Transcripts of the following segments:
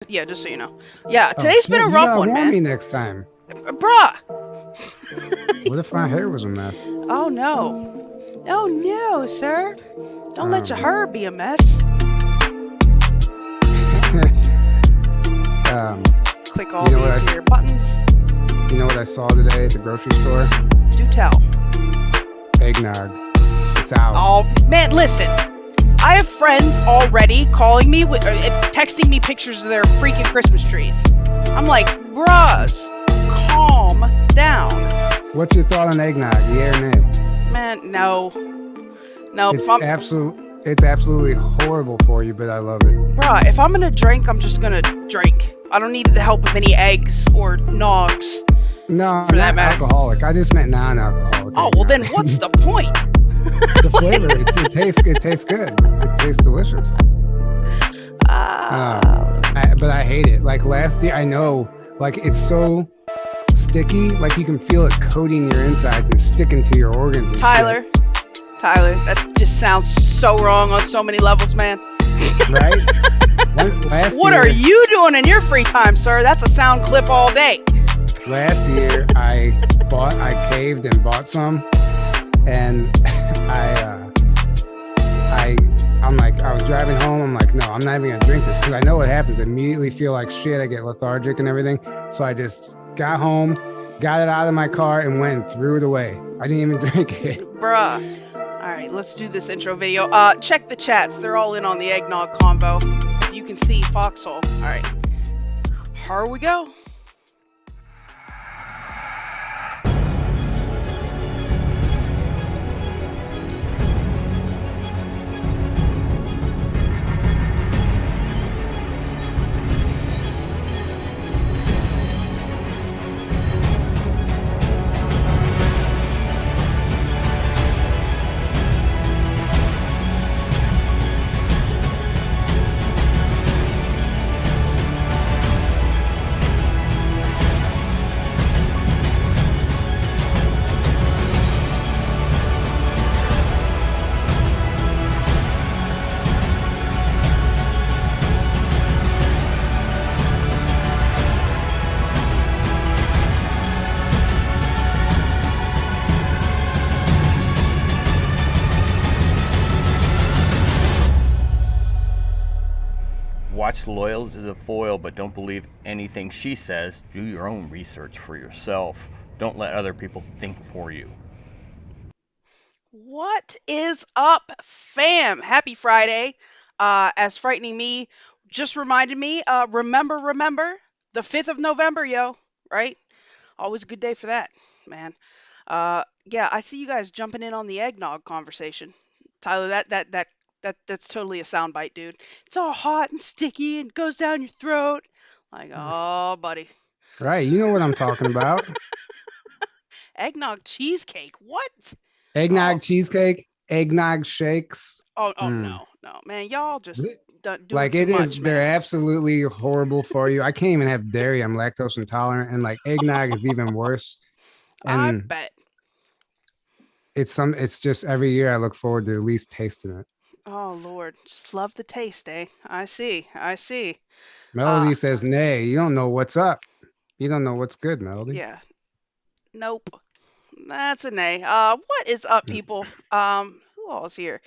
Yeah, just so you know. Yeah, Oh, today's been shit, a you rough gotta one, warn man. me next time. Bruh. What if my hair was a mess? Oh no. Oh no, sir. Don't let your Um, hair be a mess. Click all you know these here buttons. You know what I saw today at the grocery store? Do tell. Eggnog. It's out. Oh man, listen. I have friends already calling me with, texting me pictures of their freaking Christmas trees. I'm like, bruhs, calm down. What's your thought on eggnog? Yeah or nay? Man, no. No, It's absolutely horrible for you, but I love it. Bruh, if I'm gonna drink, I'm just gonna drink. I don't need the help of any eggs or nogs. No, for that not matter. alcoholic. I just meant non-alcoholic. Oh, well then what's the point? The flavor, it tastes good. It tastes delicious. But I hate it. Like last year, I know, like it's so sticky, like you can feel it coating your insides and sticking to your organs. And Tyler, that just sounds so wrong on so many levels, man. Right? What are you doing in your free time, sir? That's a sound clip all day. Last year, I caved and bought some, and I was driving home. I'm like, no, I'm not even gonna drink this because I know what happens. I immediately feel like shit. I get lethargic and everything. So I just got home, got it out of my car, and went and threw it away. I didn't even drink it. Bruh. All right, let's do this intro video. Check the chats. They're all in on the eggnog combo. You can see Foxhole. All right, here we go. Watch Loyal to the Foil, but don't believe anything she says. Do your own research for yourself. Don't let other people think for you. What is up, fam? Happy Friday. As Frightening Me just reminded me, remember, the 5th of November, yo, right? Always a good day for that, man. Yeah, I see you guys jumping in on the eggnog conversation. Tyler, that's totally a soundbite, dude. It's all hot and sticky and goes down your throat. Like, oh, buddy. Right, you know what I'm talking about. Eggnog cheesecake. What? Eggnog cheesecake, eggnog shakes. Oh, no, man. Y'all just doing like too it much, is. man. They're absolutely horrible for you. I can't even have dairy. I'm lactose intolerant, and like eggnog is even worse. And I bet. It's just every year I look forward to at least tasting it. Oh Lord, just love the taste, eh? I see. Melody says, nay, you don't know what's up. You don't know what's good, Melody. Yeah. Nope. That's a nay. What is up, people? Who all is here?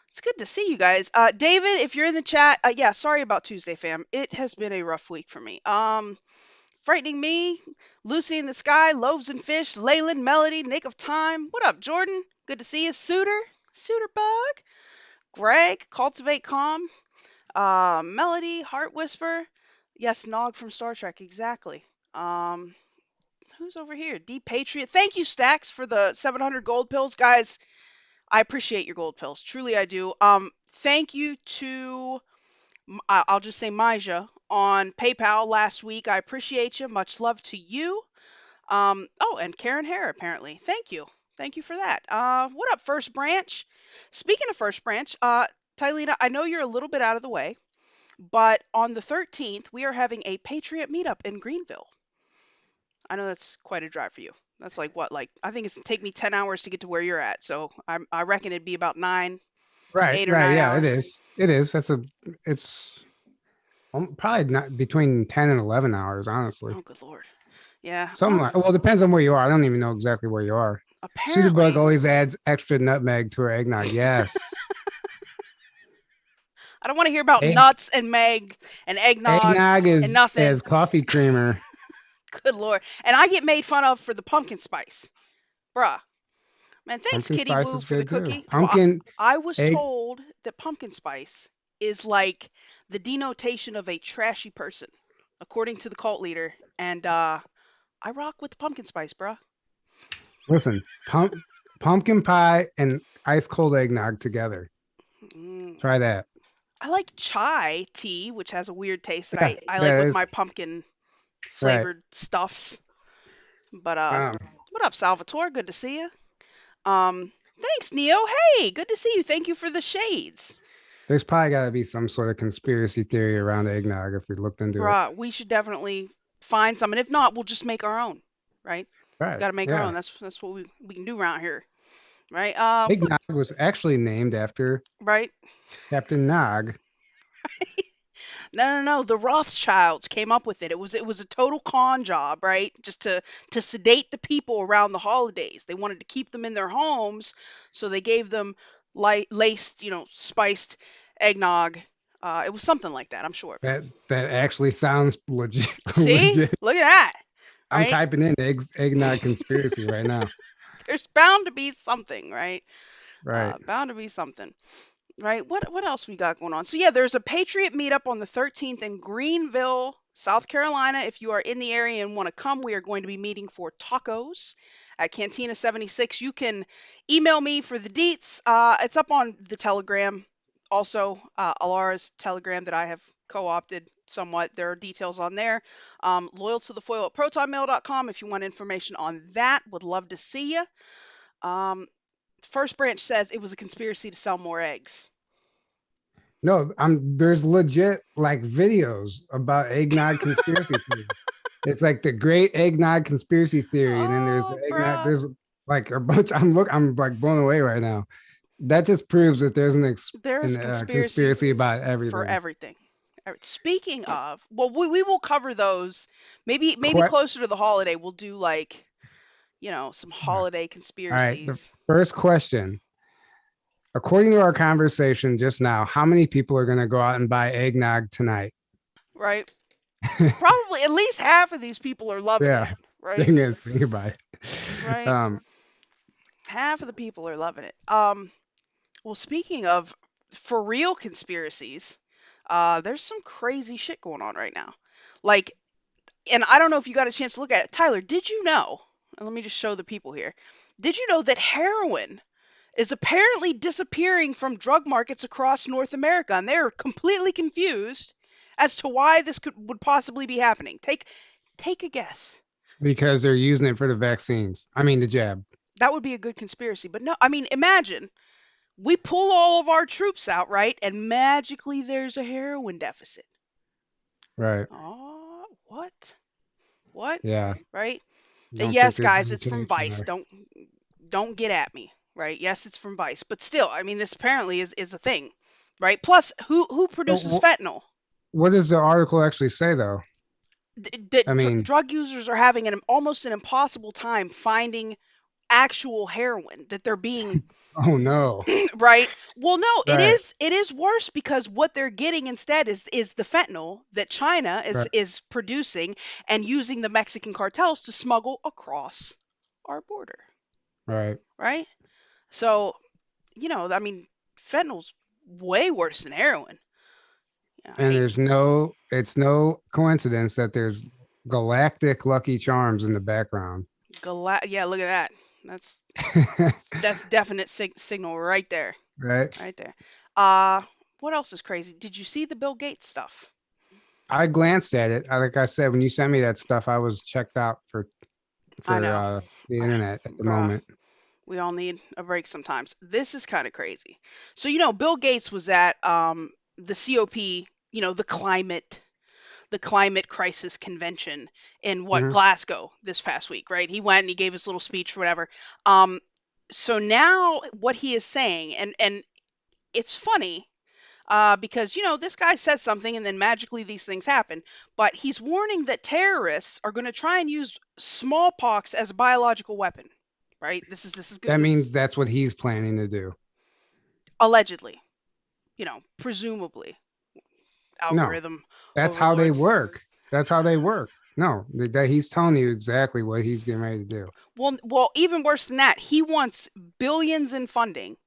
It's good to see you guys. David, if you're in the chat, yeah, sorry about Tuesday, fam. It has been a rough week for me. Frightening Me, Lucy in the Sky, Loaves and Fish, Leyland, Melody, Nick of Time. What up, Jordan? Good to see you. Suitor Bug, Greg, Cultivate Calm, Melody, Heart Whisper. Yes, Nog from Star Trek, exactly. Who's over here? D Patriot. Thank you, Stacks, for the 700 gold pills, guys. I appreciate your gold pills. Truly, I do. Thank you to, I'll just say Maja on PayPal last week. I appreciate you. Much love to you. Oh, and Karen Hare, apparently. Thank you. Thank you for that. What up, First Branch? Speaking of First Branch, Tylena, I know you're a little bit out of the way, but on the 13th, we are having a Patriot meetup in Greenville. I know that's quite a drive for you. That's like what? Like, I think it's take me 10 hours to get to where you're at. So I reckon it'd be about 8 or 9 yeah, hours. it is. It's Probably not between 10 and 11 hours, honestly. Oh, good lord. Yeah. Something like, well, it depends on where you are. I don't even know exactly where you are. Sudabug Apparently, always adds extra nutmeg to her eggnog. Yes. I don't want to hear about Egg, nuts and meg and eggnogs eggnog and is nothing. as coffee creamer. Good lord. And I get made fun of for the pumpkin spice. Bruh. Man, thanks, Pumpkin Kitty spice Boo, is for the good too. cookie. Well, Pumpkin I was egg. told that pumpkin spice is like the denotation of a trashy person, according to the cult leader. And I rock with the pumpkin spice, bruh. Listen, pumpkin pie and ice cold eggnog together. Mm. Try that. I like chai tea, which has a weird taste that Yeah, I like that with is my pumpkin right. flavored stuffs. But Um, what up, Salvatore? Good to see you. Thanks, Neo. Hey, good to see you. Thank you for the shades. there's probably got to be some sort of conspiracy theory around eggnog if we looked into it. Bruh, we should definitely find some, and if not, we'll just make our own, right? Right. Got to make our Yeah. own. That's what we can do around here, right? Eggnog was actually named after Right? Captain Nog. No. The Rothschilds came up with it. It was a total con job, right? Just to sedate the people around the holidays. They wanted to keep them in their homes, so they gave them laced, spiced eggnog. It was something like that, I'm sure. That actually sounds legit. See? Legit. Look at that, I'm right? typing in eggnog conspiracy right now. There's bound to be something, right? Right. Bound to be something. Right? What else we got going on? So yeah, there's a Patriot meetup on the 13th in Greenville, South Carolina. If you are in the area and want to come, we are going to be meeting for tacos at Cantina 76. You can email me for the deets. It's up on the Telegram. Also, Alara's Telegram that I have co-opted somewhat. There are details on there. Loyal to the foil at protonmail.com if you want information on that. Would love to see you. First Branch says it was a conspiracy to sell more eggs. No, there's legit like videos about eggnog conspiracy theory. It's like the great eggnog conspiracy theory, and then there's the Oh, eggnog. bruh. There's like a bunch. I'm like blown away right now. That just proves that there's There's conspiracy conspiracy about for everything. everything. Speaking of, well, we will cover those. Maybe Que- closer to the holiday, we'll do like, some All holiday right. The conspiracies. first question, according to our conversation just now, how many people are going to go out and buy eggnog tonight? Right? Probably at least half of these people are loving it. Yeah. Right? Think about it. Right? Half of the people are loving it. Well, speaking of for real conspiracies, there's some crazy shit going on right now. Like, and I don't know if you got a chance to look at it. Tyler, did you know? And let me just show the people here. Did you know that heroin is apparently disappearing from drug markets across North America, and they're completely confused as to why this would possibly be happening? Take a guess. Because they're using it for the vaccines. I mean, the jab. That would be a good conspiracy, but no. I mean, imagine we pull all of our troops out, right? And magically there's a heroin deficit. Right. Oh, what? What? Yeah. Right? I And don't think yes, there's guys, any it's from connection Vice. there. Don't get at me, right? Yes, it's from Vice, but still, I mean, this apparently is a thing, right? Plus, who produces So, fentanyl? what does the article actually say, though? I mean, Drug users are having almost an impossible time finding actual heroin that they're being oh no. right. Well, no, it Right. is worse because what they're getting instead is the fentanyl that China is Right. is producing and using the Mexican cartels to smuggle across our border, Right. right? So, I mean, fentanyl's way worse than heroin. Yeah, I And hate it's no coincidence that there's galactic Lucky Charms in the background. yeah, look at that. That's that's definite signal right there. Right. Right there. Uh what else is crazy? Did you see the Bill Gates stuff? I glanced at it. Like I said, when you sent me that stuff, I was checked out I for know. the internet at the Bruh, moment. we all need a break sometimes. This is kind of crazy. So, Bill Gates was at the COP, the climate crisis convention in what, Hmm. Glasgow this past week, right? He went and he gave his little speech or whatever. Um so now what he is saying, and it's funny, because this guy says something and then magically these things happen. But he's warning that terrorists are going to try and use smallpox as a biological weapon. Right? This is good. That This means that's what he's planning to do. allegedly, presumably, No, algorithm that's how they overlords. work. That's how they work. No, that he's telling you exactly what he's getting ready to do. Well, even worse than that, he wants billions in funding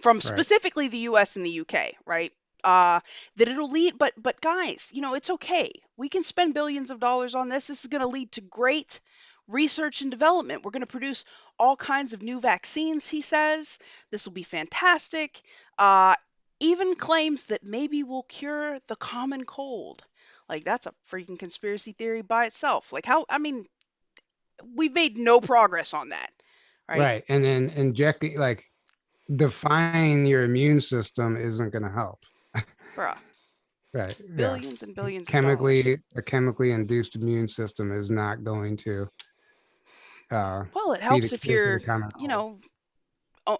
from Right. specifically the U.S. and the U.K. Right? That it'll lead, but guys, it's okay. We can spend billions of dollars on this. This is going to lead to great research and development. We're going to produce all kinds of new vaccines. He says this will be fantastic. Uh, Even claims that maybe we'll cure the common cold. Like that's a freaking conspiracy theory by itself. Like how? I mean, we've made no progress on that, right? Right. And then injecting, like, defying your immune system isn't going to help. Bruh, Right. Yeah. billions and billions of dollars. A chemically induced immune system is not going to uh, Well, it be the helps if cure for the you're, common cold.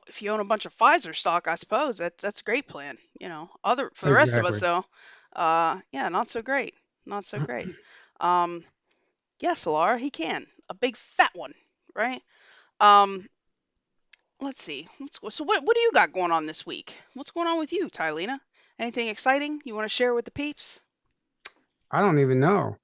if you own a bunch of Pfizer stock, I suppose that's a great plan. Other for the rest of us Exactly. though, yeah, not so great, not so great. Um, yes, Laura, he can a big fat one, right? Um, let's see. So what do you got going on this week? What's going on with you, Tylena? Anything exciting you want to share with the peeps? I don't even know.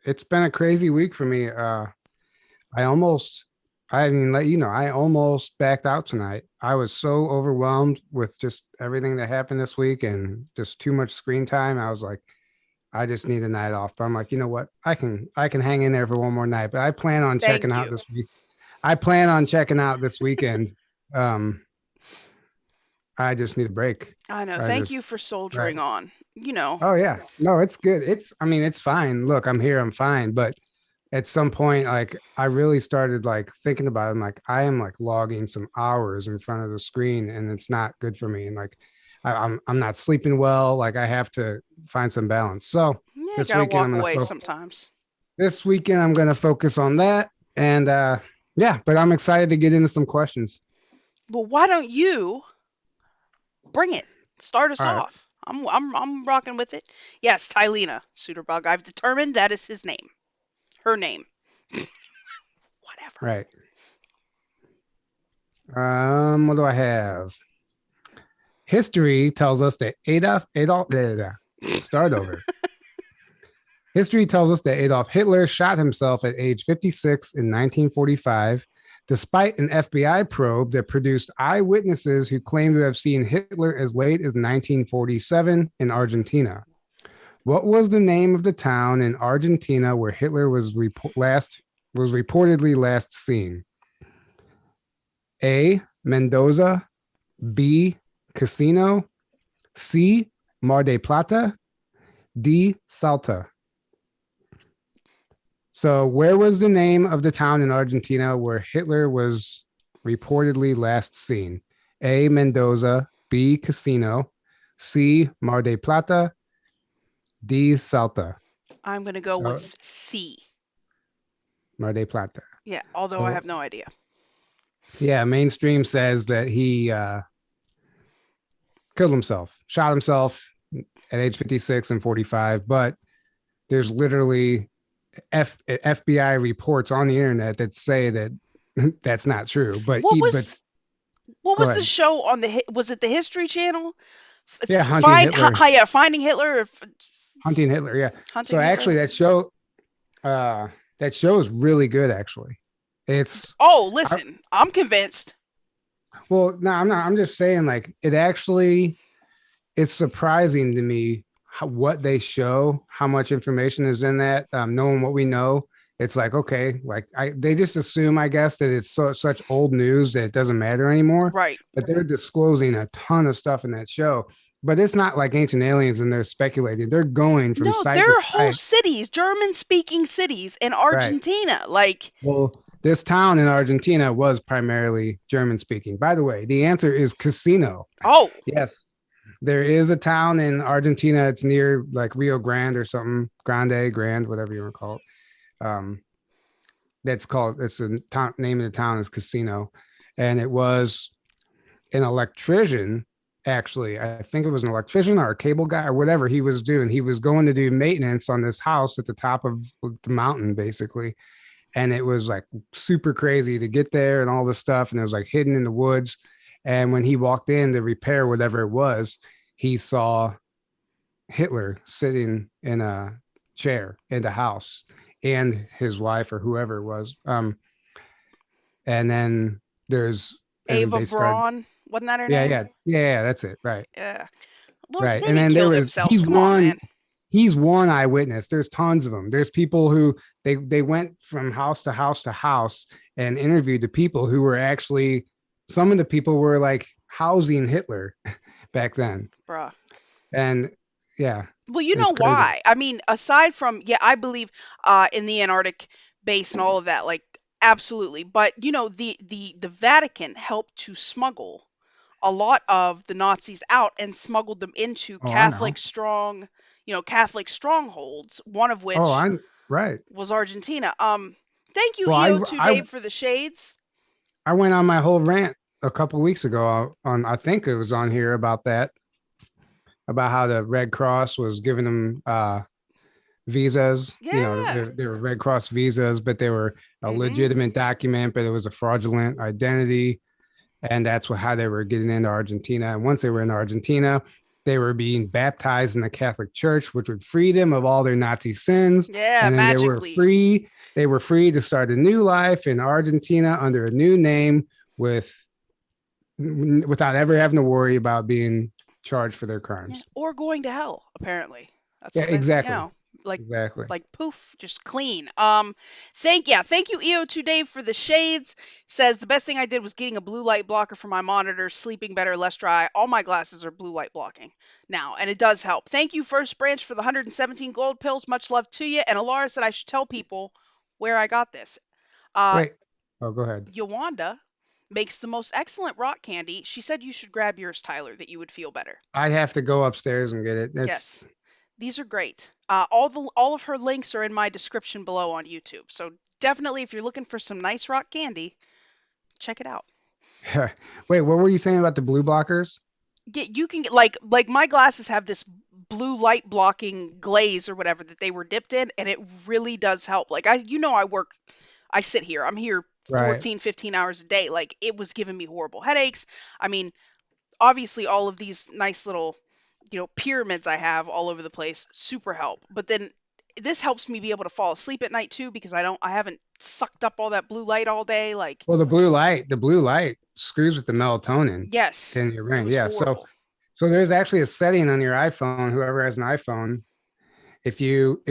It's been a crazy week for me. I almost, I didn't let you know, I almost backed out tonight. I was so overwhelmed with just everything that happened this week and just too much screen time. I was like, I just need a night off. But I'm like, you know what? I can hang in there for one more night. But I plan on checking Thank out you. this week. I plan on checking out this weekend. Um, I just need a break. I know. I Thank you just for right. soldiering on. You know, Oh yeah. No, it's good. I mean, it's fine. Look, I'm here, I'm fine. But at some point, like I really started like thinking about it. I'm like, I am like logging some hours in front of the screen and it's not good for me. And like I'm not sleeping well. Like I have to find some balance. So yeah, this gotta weekend walk away sometimes. I'm gonna focus on that. And yeah, but I'm excited to get into some questions. Well, why don't you bring it? Start us All right. off. I'm rocking with it. Yes, Tylena Suiterbug. I've determined that is his name. Her name. Whatever. Right. What do I have? History tells us that Adolf start over. History tells us that Adolf Hitler shot himself at age 56 in 1945, despite an FBI probe that produced eyewitnesses who claimed to have seen Hitler as late as 1947 in Argentina. What was the name of the town in Argentina where Hitler was reportedly last seen? A. Mendoza. B. Casino. C. Mar de Plata. D. Salta. So, where was the name of the town in Argentina where Hitler was reportedly last seen? A. Mendoza. B. Casino. C. Mar de Plata. D. Salta. I'm gonna go So, with C. Mar de Plata. Yeah, although I So, have no idea. yeah, mainstream says that he killed himself, shot himself at age 56 and 45, but there's literally FBI reports on the internet that say that that's not true. What was what Go was the ahead. show on was it the History Channel? Yeah, hunting Hitler, Yeah, finding Hitler or hunting Hitler. Yeah. So hunting actually, Hitler. uh, that show is really good. Actually, it's Oh, I, listen, I'm convinced. well, no, I'm not. I'm just saying, like, it's surprising to me what they show, how much information is in that. Knowing what we know, it's like okay, like they just assume, I guess, that it's such old news that it doesn't matter anymore. Right. But they're disclosing a ton of stuff in that show. But it's not like Ancient Aliens and they're speculating. They're going from No, site to there are whole site. cities, German-speaking cities in Right. Argentina. Like, Well, this town in Argentina was primarily German speaking. By the way, the answer is Casino. oh, Yes, there is a town in Argentina. It's near like Rio Grande or something, Grand, whatever you want to call it. It's the name of the town is Casino. And it was an electrician actually. I think it was an electrician or a cable guy or whatever he was doing. He was going to do maintenance on this house at the top of the mountain, basically. And it was like super crazy to get there and all this stuff. And it was like hidden in the woods. And when he walked in to repair whatever it was, he saw Hitler sitting in a chair in the house and his wife or whoever it was. And then there's, and Ava they started, Braun, wasn't that her yeah, name? yeah, yeah, that's it. Right. Yeah. Lord, Right. they And didn't then kill there was, themselves. Come on, man. he's one eyewitness. There's tons of them. There's people who they went from house to house to house and interviewed the people who were actually, some of the people were like housing Hitler back then. Bruh. And yeah, Well, you it's know crazy. why? I mean, aside from, yeah, I believe in the Antarctic base and all of that, like absolutely. But you know, the Vatican helped to smuggle a lot of the Nazis out and smuggled them into Oh, I know. Catholic strongholds, one of Oh, which I'm right. was Argentina. Thank you, Well, EO2 Dave, for the shades. I went on my whole rant a couple weeks ago on, I think it was on here about that, about how the Red Cross was giving them visas. You know, Yeah. they were Red Cross visas, but they were a Mhm. legitimate document, but it was a fraudulent identity. And that's what, how they were getting into Argentina. And once they were in Argentina, they were being baptized in the Catholic Church, which would free them of all their Nazi sins. Yeah, And then they were magically. free. They were free to start a new life in Argentina under a new name with without ever having to worry about being charged for their Yeah. crimes. Or going to hell, apparently. That's Yeah, what exactly. like Exactly. poof, just clean. Thank you EO2 Dave for the shades. Says the best thing I did was getting a blue light blocker for my monitor, sleeping better, less dry. All my glasses are blue light blocking now, and it does help. Thank you First Branch for the 117 gold pills. Much love to you. And Alara said I should tell people where I got this. Uh Wait. Oh, go ahead. Yuvonda makes the most excellent rock candy. She said you should grab yours, Tyler, that you would feel better. I have to go upstairs and get it. It's Yes. These are great. All of her links are in my description below on YouTube. So definitely, if you're looking for some nice rock candy, check it out. wait, what were you saying about the blue blockers? You can get like my glasses have this blue light blocking glaze or whatever that they were dipped in, and it really does help. Like I sit here. I'm here Right. 14, 15 hours a day. Like it was giving me horrible headaches. I mean, obviously all of these nice little pyramids I have all over the place super help, but then this helps me be able to fall asleep at night too because I haven't sucked up all that blue light all day. Like, Well, the blue light screws with the melatonin yes, in your it brain. was Yeah. So, horrible. so there's actually a setting on your iPhone. Whoever has an iPhone, if you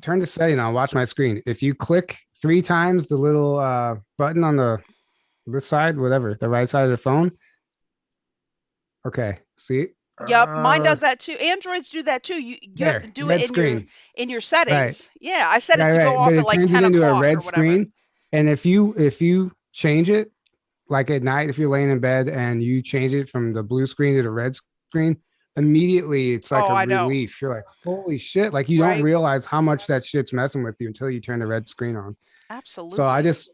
turn the setting on, watch my screen. If you click 3 times the little button on the this side, whatever, the right side of the phone. Okay. See. Yep, mine does that too. Androids do that too. You have to There, do it red screen. in your Right. settings. Yeah, I set it Right, to go right. But off at it like turns it 10 into a o'clock or red whatever. screen. And if you change it, like at night, if you're laying in bed and you change it from the blue screen to the red screen, immediately it's like Oh, a I know. relief. You're like, holy shit. Like you don't Right? realize how much that shit's messing with you until you turn the red screen on. So I Absolutely. just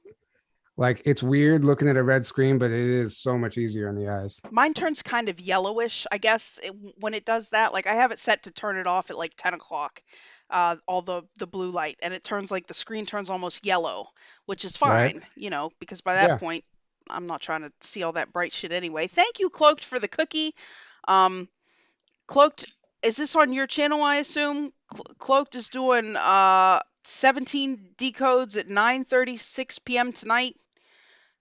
like it's weird looking at a red screen, but it is so much easier on the eyes. Mine turns kind of yellowish, I guess, when it does that. Like I have it set to turn it off at like 10 o'clock, all the blue light, and it turns like the screen turns almost yellow, which is Right. fine, because by that Yeah. point, I'm not trying to see all that bright shit anyway. Thank you, Cloaked, for the cookie. Um, Cloaked, is this on your channel? I assume Cloaked is doing 17 decodes at 9:36 p.m. tonight.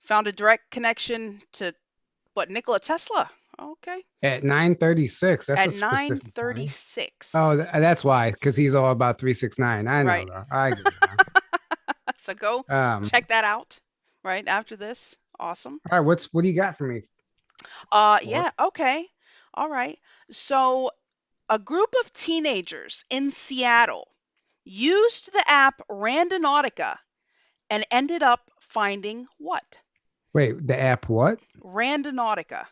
Found a direct connection to what, Nikola Tesla? Okay. At 9:36. That's At a specific time. 9:36. Oh, that's why, because he's all about 369. I know Right. though. I get it now. So go check All that out right after this. Awesome. right, what do you got for me? Or Yeah, okay. All right. So a group of teenagers in Seattle used the app Randonautica and ended up finding what? wait, the app what? Randonautica.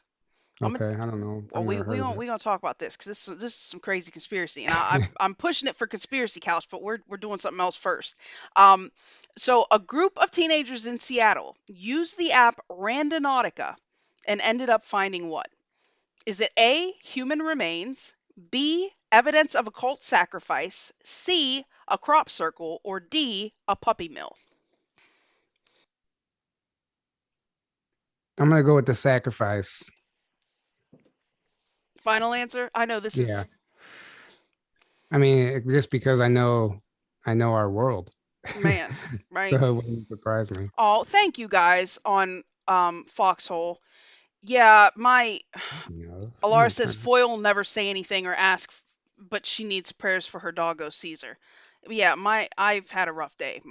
I'm gonna Okay, I don't know. Well, I've we never we heard of gonna it. we gonna talk about this because this is some crazy conspiracy, and I'm pushing it for conspiracy couch, but we're doing something else first. Um, so a group of teenagers in Seattle used the app Randonautica and ended up finding what? Is it A, human remains, B, evidence of a cult sacrifice, C, a crop circle, or D, a puppy mill? I'm gonna go with the sacrifice. Final answer? I know this Yeah. is, I mean, just because I know our world, man, so right? it wouldn't surprise me. Oh, thank you guys on Foxhole. Yeah, my You know, let Alara me says turn. Foil will never say anything or ask, but she needs prayers for her doggo Caesar. Yeah, I've had a rough day.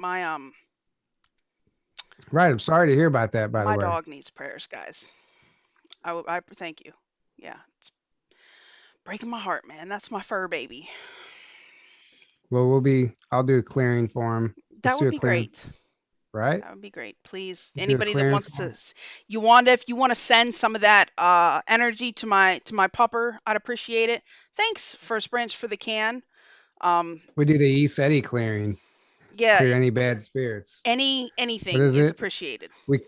Right. I'm sorry to hear about that, by the My way. dog needs prayers, guys. I thank you. Yeah, it's breaking my heart, man. That's my fur baby. Well, I'll do a clearing for him. Let's That do would a be clearing, great. right? That would be great. Please, We'll do a anybody that clearing wants for to, him. Yuvonda, if you want to send some of that energy to my pupper, I'd appreciate it. Thanks, First Branch, for the can. Um, We do the East Eddy clearing, yeah, clear any bad spirits. What anything is is it? appreciated. We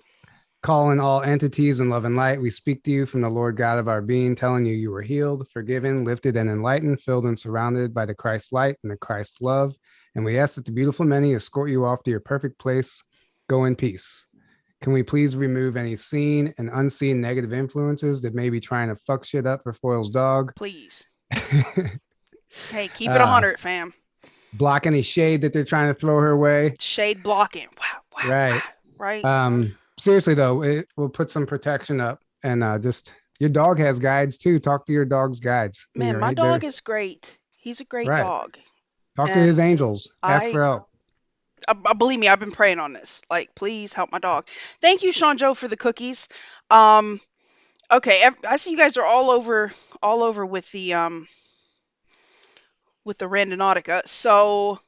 call in all entities in love and light. We speak to you from the Lord God of our being, telling you you were healed, forgiven, lifted, and enlightened, filled and surrounded by the Christ light and the Christ love. And we ask that the beautiful many escort you off to your perfect place. Go in peace. Can we please remove any seen and unseen negative influences that may be trying to fuck shit up for Foyle's dog? Please. Hey, keep it uh, 100, fam. block any shade that they're trying to throw her way. Shade blocking. Wow, wow, Right. wow. Right? Seriously though, it will put some protection up, and just your dog has guides too. Talk to your dog's guides. You Man, know, my they're dog is great. He's a great right. dog. Talk to his And angels. Ask I, for help. believe me, I've been praying on this. Like, please help my dog. Thank you, Sean Joe, for the cookies. Um, okay, I see you guys are all over with the Randonautica. So,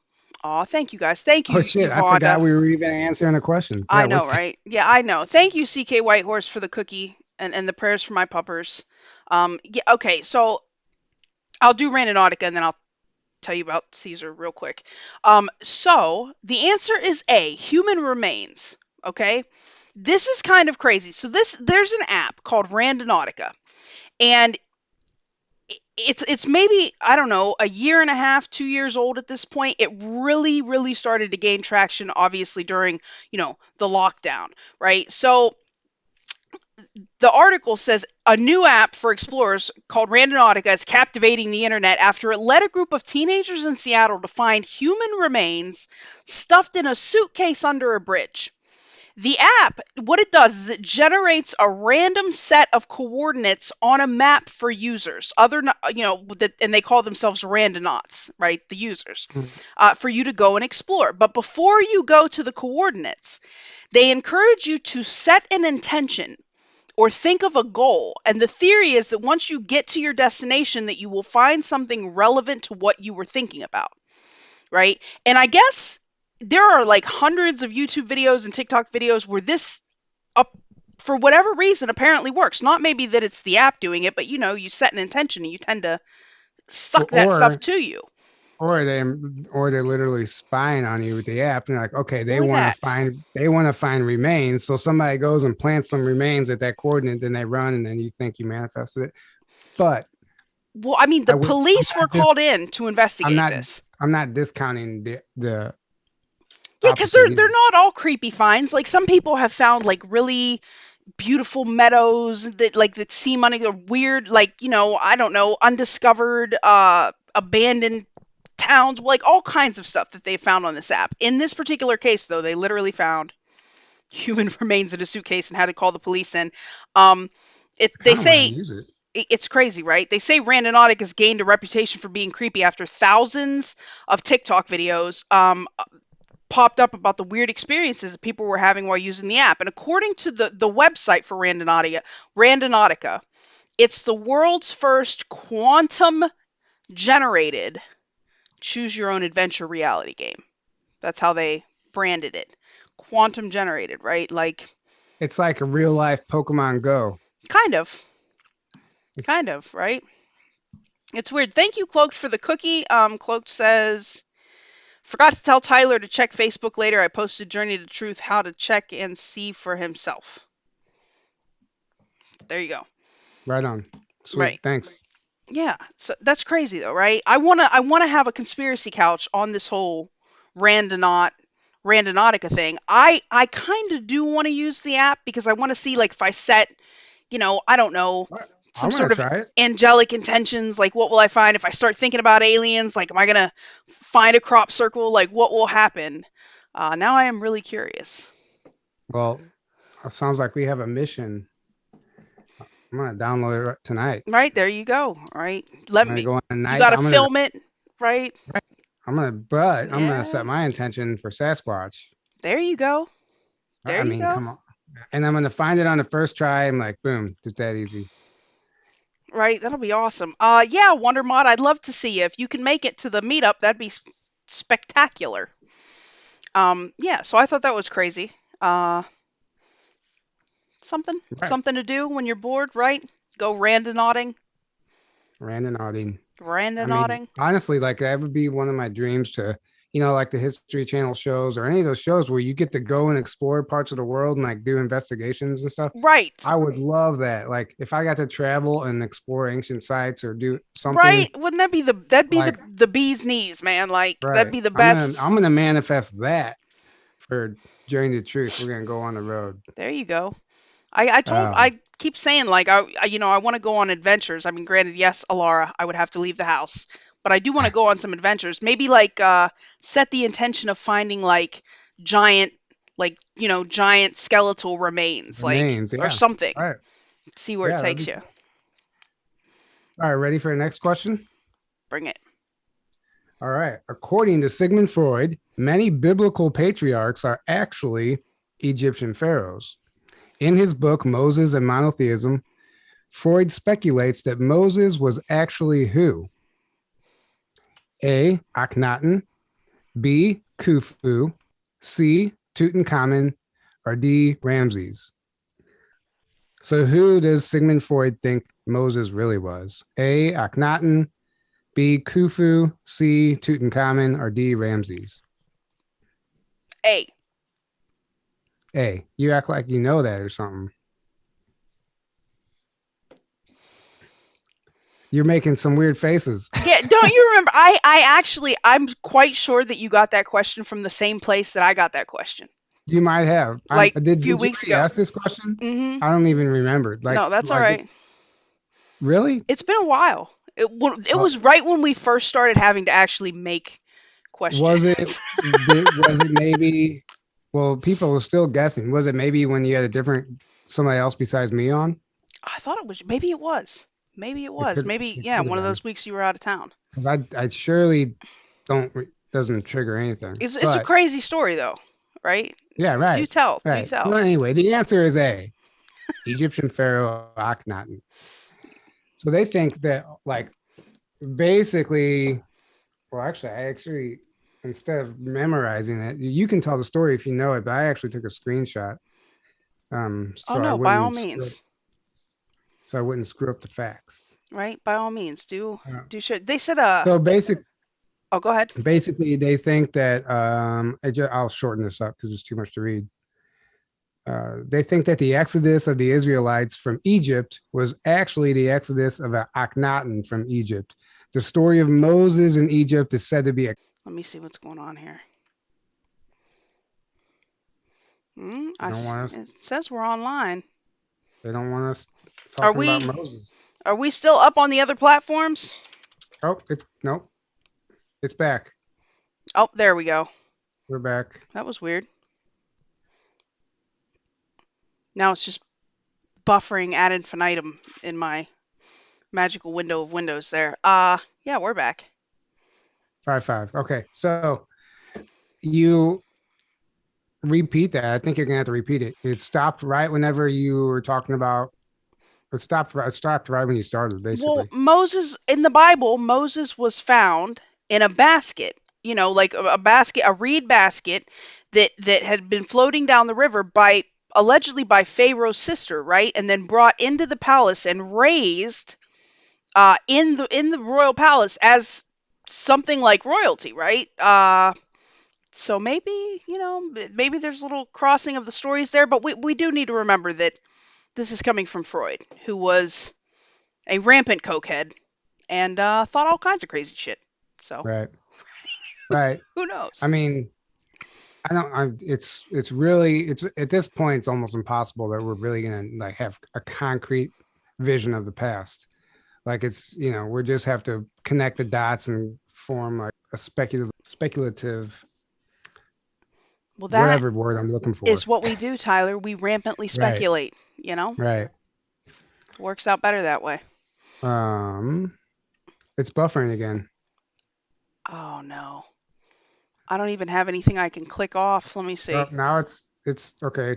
aw, thank you guys. Thank Oh you, shit! I forgot Yuvonda. we were even answering a question. I Yeah, know, what's right? Yeah, I know. Thank you, CK Whitehorse, for the cookie and the prayers for my puppers. Yeah, okay, so I'll do Randonautica and then I'll tell you about Caesar real quick. So the answer is A, human remains. Okay, this is kind of crazy. So there's an app called Randonautica, and it's maybe, I don't know, a year and a half, 2 years old at this point. It really started to gain traction, obviously during the lockdown, right? So the article says a new app for explorers called Randonautica is captivating the internet after it led a group of teenagers in Seattle to find human remains stuffed in a suitcase under a bridge. The app, what it does is it generates a random set of coordinates on a map for users. And they call themselves randonauts, right? The users, for you to go and explore. But before you go to the coordinates, they encourage you to set an intention or think of a goal. And the theory is that once you get to your destination, that you will find something relevant to what you were thinking about, right? And I guess there are like hundreds of YouTube videos and TikTok videos where this, up for whatever reason, apparently works. Not maybe that it's the app doing it, but you set an intention and you tend to suck that stuff or to you. or they or they're literally spying on you with the app, and they're like, okay, Or that. they want to find remains. So somebody goes and plants some remains at that coordinate, then they run, and then you think you manifested it. But Well, I mean, the I would police were called in to I'm investigate not this. I'm not discounting the Yeah, because opposite they're either. not all creepy finds. Like some people have found like really beautiful meadows that seem weird, like I don't know, undiscovered, abandoned towns, like all kinds of stuff that they found on this app. In this particular case, though, they literally found human remains in a suitcase and had to call the police in. Um, I they kind of want to say use it. it's crazy, right? They say Randonautica has gained a reputation for being creepy after thousands of TikTok videos popped up about the weird experiences that people were having while using the app. And according to the website for Randonautica, it's the world's first quantum generated choose your own adventure reality game. That's how they branded it. Quantum generated, right? Like It's like a real life Pokemon Go. kind of. Kind of, right? It's weird. Thank you, Cloaked, for the cookie. Cloaked says, forgot to tell Tyler to check Facebook later. I posted Journey to Truth, how to check and see for himself. There you go. Right on. Sweet. Right. Thanks. Yeah. So that's crazy though, right? I wanna have a conspiracy couch on this whole Randonaut Randonautica thing. I kind of do want to use the app because I want to see like if I set, I don't know, I some want sort to of try it. angelic intentions, like what will I find if I start thinking about aliens? Like, am I gonna find a crop circle? Like, what will happen? Now I am really curious. Well, it sounds like we have a mission. I'm gonna download it tonight. Right there, you go. Right, I'm let gonna me. go on You tonight. got to film it, right? I'm gonna set Yeah. my intention for Sasquatch. There you go. There I you mean, go. come on. And I'm gonna find it on the first try. I'm like, boom, just that easy. Right, that'll be awesome. Yeah, Wonder Mod, I'd love to see you. If you can make it to the meetup, that'd be spectacular. Yeah, so I thought that was crazy. Uh, something, Right. something to do when you're bored, right? Go randonauting, Randonauting. I mean, randonauting. honestly, like that would be one of my dreams to, like the History Channel shows or any of those shows where you get to go and explore parts of the world and like do investigations and stuff. Right, I would love that. Like if I got to travel and explore ancient sites or do right. something Wouldn't that be the like the bee's knees, man? Like that'd right. be the I'm gonna best. I'm gonna manifest that for Journey to Truth. We're gonna go on the road. There you go. I keep saying like I want to go on adventures. I mean, granted, yes, Alara, I would have to leave the house, but I do want to go on some adventures. Maybe like set the intention of finding like giant giant skeletal remains like Remains, or yeah. something. All right. See where it Yeah, that'd be takes you. cool. All right, ready for the next question? Bring it. All right. According to Sigmund Freud, many biblical patriarchs are actually Egyptian pharaohs. In his book, Moses and Monotheism, Freud speculates that Moses was actually who? A. Akhenaten, B. Khufu, C. Tutankhamun, or D. Ramses. So, who does Sigmund Freud think Moses really was? A. Akhenaten, B. Khufu, C. Tutankhamun, or D. Ramses? A. A. You act like you know that or something. You're making some weird faces. Yeah, don't you remember? I'm quite sure that you got that question from the same place that I got that question, You might have. like a Did few you weeks already ago. ask this question? Mm-hmm. I don't even remember. No, that's all right. It's really. It's been a while. It Well, was right when we first started having to actually make was it? questions. Was it maybe? Well, people are still guessing. Was it maybe when you had a different somebody else besides me on? I thought it was. Maybe it was. Maybe it It was. could. Maybe It yeah. could have One of been. those weeks you were out of town. Because I surely don't. Doesn't trigger anything. It's a But crazy story though, right? yeah, Do right, tell. Do right. So tell. anyway, the answer is A. Egyptian pharaoh Akhenaten. So they think that like basically, well, actually, instead of memorizing it, you can tell the story if you know it. But I actually took a screenshot, Oh so I no, by all wouldn't screw, means. so I wouldn't screw up the facts. Right? By all means. Uh, Do share. They said so oh, go ahead. basically, they think that I'll shorten this up because it's too much to read. They think that the exodus of the Israelites from Egypt was actually the exodus of Akhenaten from Egypt. The story of Moses in Egypt is said to be a. Let me see what's going on here. They don't want us. It says we're online. They don't want us Are talking about we Moses. are we still up on the other platforms? Oh, it's nope. It's back. Oh, there we go. We're back. That was weird. Now it's just buffering ad infinitum in my magical window of windows there. Yeah, we're back. 5-5. Okay, so you repeat that. I think you're gonna have to repeat it. It stopped right whenever you were talking about. It stopped. It stopped right when you started, Well, basically. Moses in the Bible, Moses was found in a basket. Like a basket, a reed basket that had been floating down the river by allegedly by Pharaoh's sister, right? And then brought into the palace and raised in the royal palace as something like royalty, right? So maybe there's a little crossing of the stories there, but we do need to remember that this is coming from Freud, who was a rampant cokehead, and thought all kinds of crazy shit. So Right. Right. who I knows? mean, I don't. It's really it's at this point it's almost impossible that we're really gonna like have a concrete vision of the past. Like it's we just have to connect the dots and form like a speculative Well, that whatever word I'm looking is for. what we do, Tyler. We rampantly Right. speculate. You know, Right. works out better that way. Um, it's buffering again. Oh no, I don't even have anything I can click off. Let me Oh, see. now it's okay.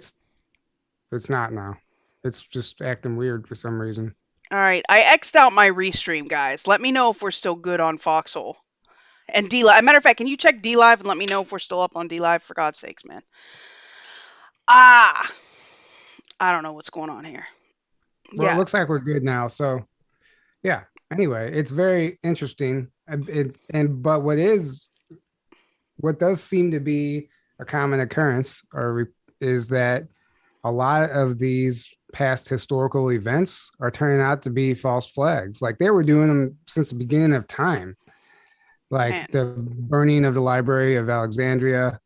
It's not now. It's just acting weird for some reason. All right, I X'd out my restream, guys. Let me know if we're still good on Foxhole and DLive. Matter of fact, can you check DLive and let me know if we're still up on DLive? For God's sakes, man. Ah, I don't know what's going on here. Well, it Yeah, looks like we're good now. So yeah. Anyway, it's very interesting. But what does seem to be a common occurrence is that a lot of these past historical events are turning out to be false flags. Like they were doing them since the beginning of time. Like man. the burning of the Library of Alexandria,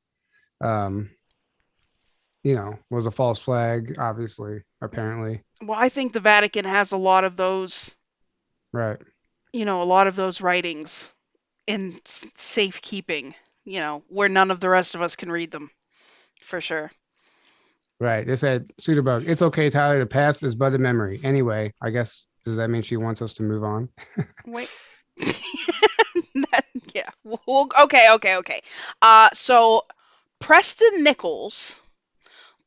um, was a false flag, obviously, apparently. Well, I think the Vatican has a lot of those, Right. a lot of those writings in safekeeping, where none of the rest of us can read them, for sure. Right. They said, Suiterbug, it's okay, Tyler. The past is but a memory. Anyway, I guess, does that mean she wants us to move on? Wait. Yeah. Well, okay, okay, okay. So Preston Nichols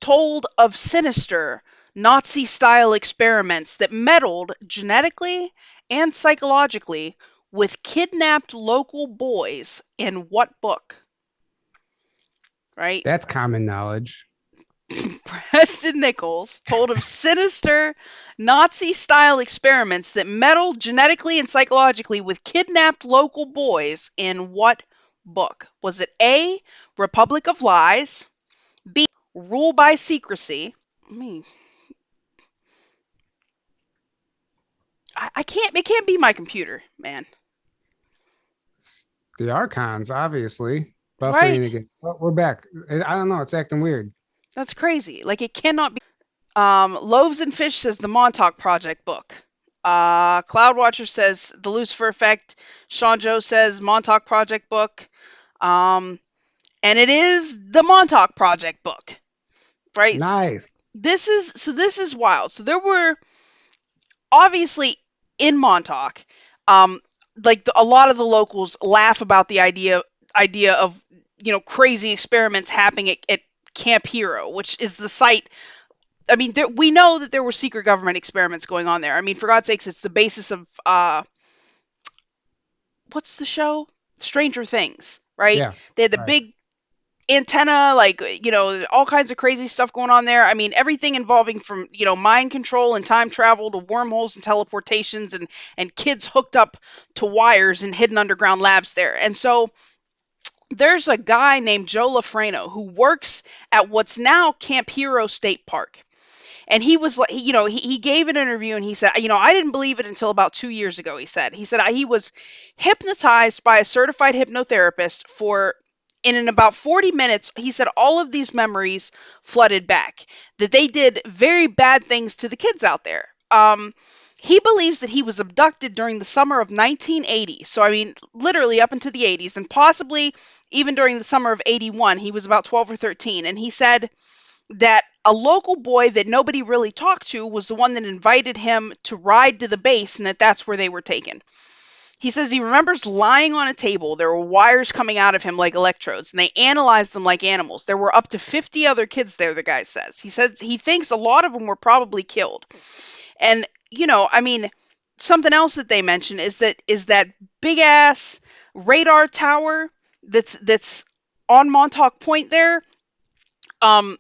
told of sinister Nazi style experiments that meddled genetically and psychologically with kidnapped local boys in what book? Right? That's common knowledge. Preston Nichols told of sinister Nazi style experiments that meddled genetically and psychologically with kidnapped local boys in what book? Was it A, Republic of Lies, B, Rule by Secrecy? I mean, I can't, it can't be my computer, man. The archons, obviously. Right? Buffering again. Oh, we're back. I don't know. It's acting weird. That's crazy. Like, it cannot be. Loaves and Fish says the Montauk Project book. Cloudwatcher says the Lucifer Effect. Sean Joe says Montauk Project book. Um, and it is the Montauk Project book, right? Nice. This is wild. So there were obviously in Montauk, um, like a lot of the locals laugh about the idea of crazy experiments happening at Camp Hero, which is the site. I mean, we know that there were secret government experiments going on there. I mean, for God's sakes, it's the basis of what's the show? Stranger Things, right? Yeah. They had the Right. big antenna, like all kinds of crazy stuff going on there. I mean, everything involving from mind control and time travel to wormholes and teleportations and kids hooked up to wires in hidden underground labs there. And so there's a guy named Joe Lafreno who works at what's now Camp Hero State Park. And he was like, he gave an interview and he said, I didn't believe it until about 2 years ago. He said he was hypnotized by a certified hypnotherapist for, and in about 40 minutes, he said all of these memories flooded back, that they did very bad things to the kids out there. He believes that he was abducted during the summer of 1980. So, I mean, literally up into the 80s, and possibly even during the summer of 81. He was about 12 or 13. And he said that a local boy that nobody really talked to was the one that invited him to ride to the base, and that's where they were taken. He says he remembers lying on a table. There were wires coming out of him like electrodes, and they analyzed them like animals. There were up to 50 other kids there, the guy says. He says he thinks a lot of them were probably killed. And, I mean, something else that they mention is that big ass radar tower that's on Montauk Point there. Um,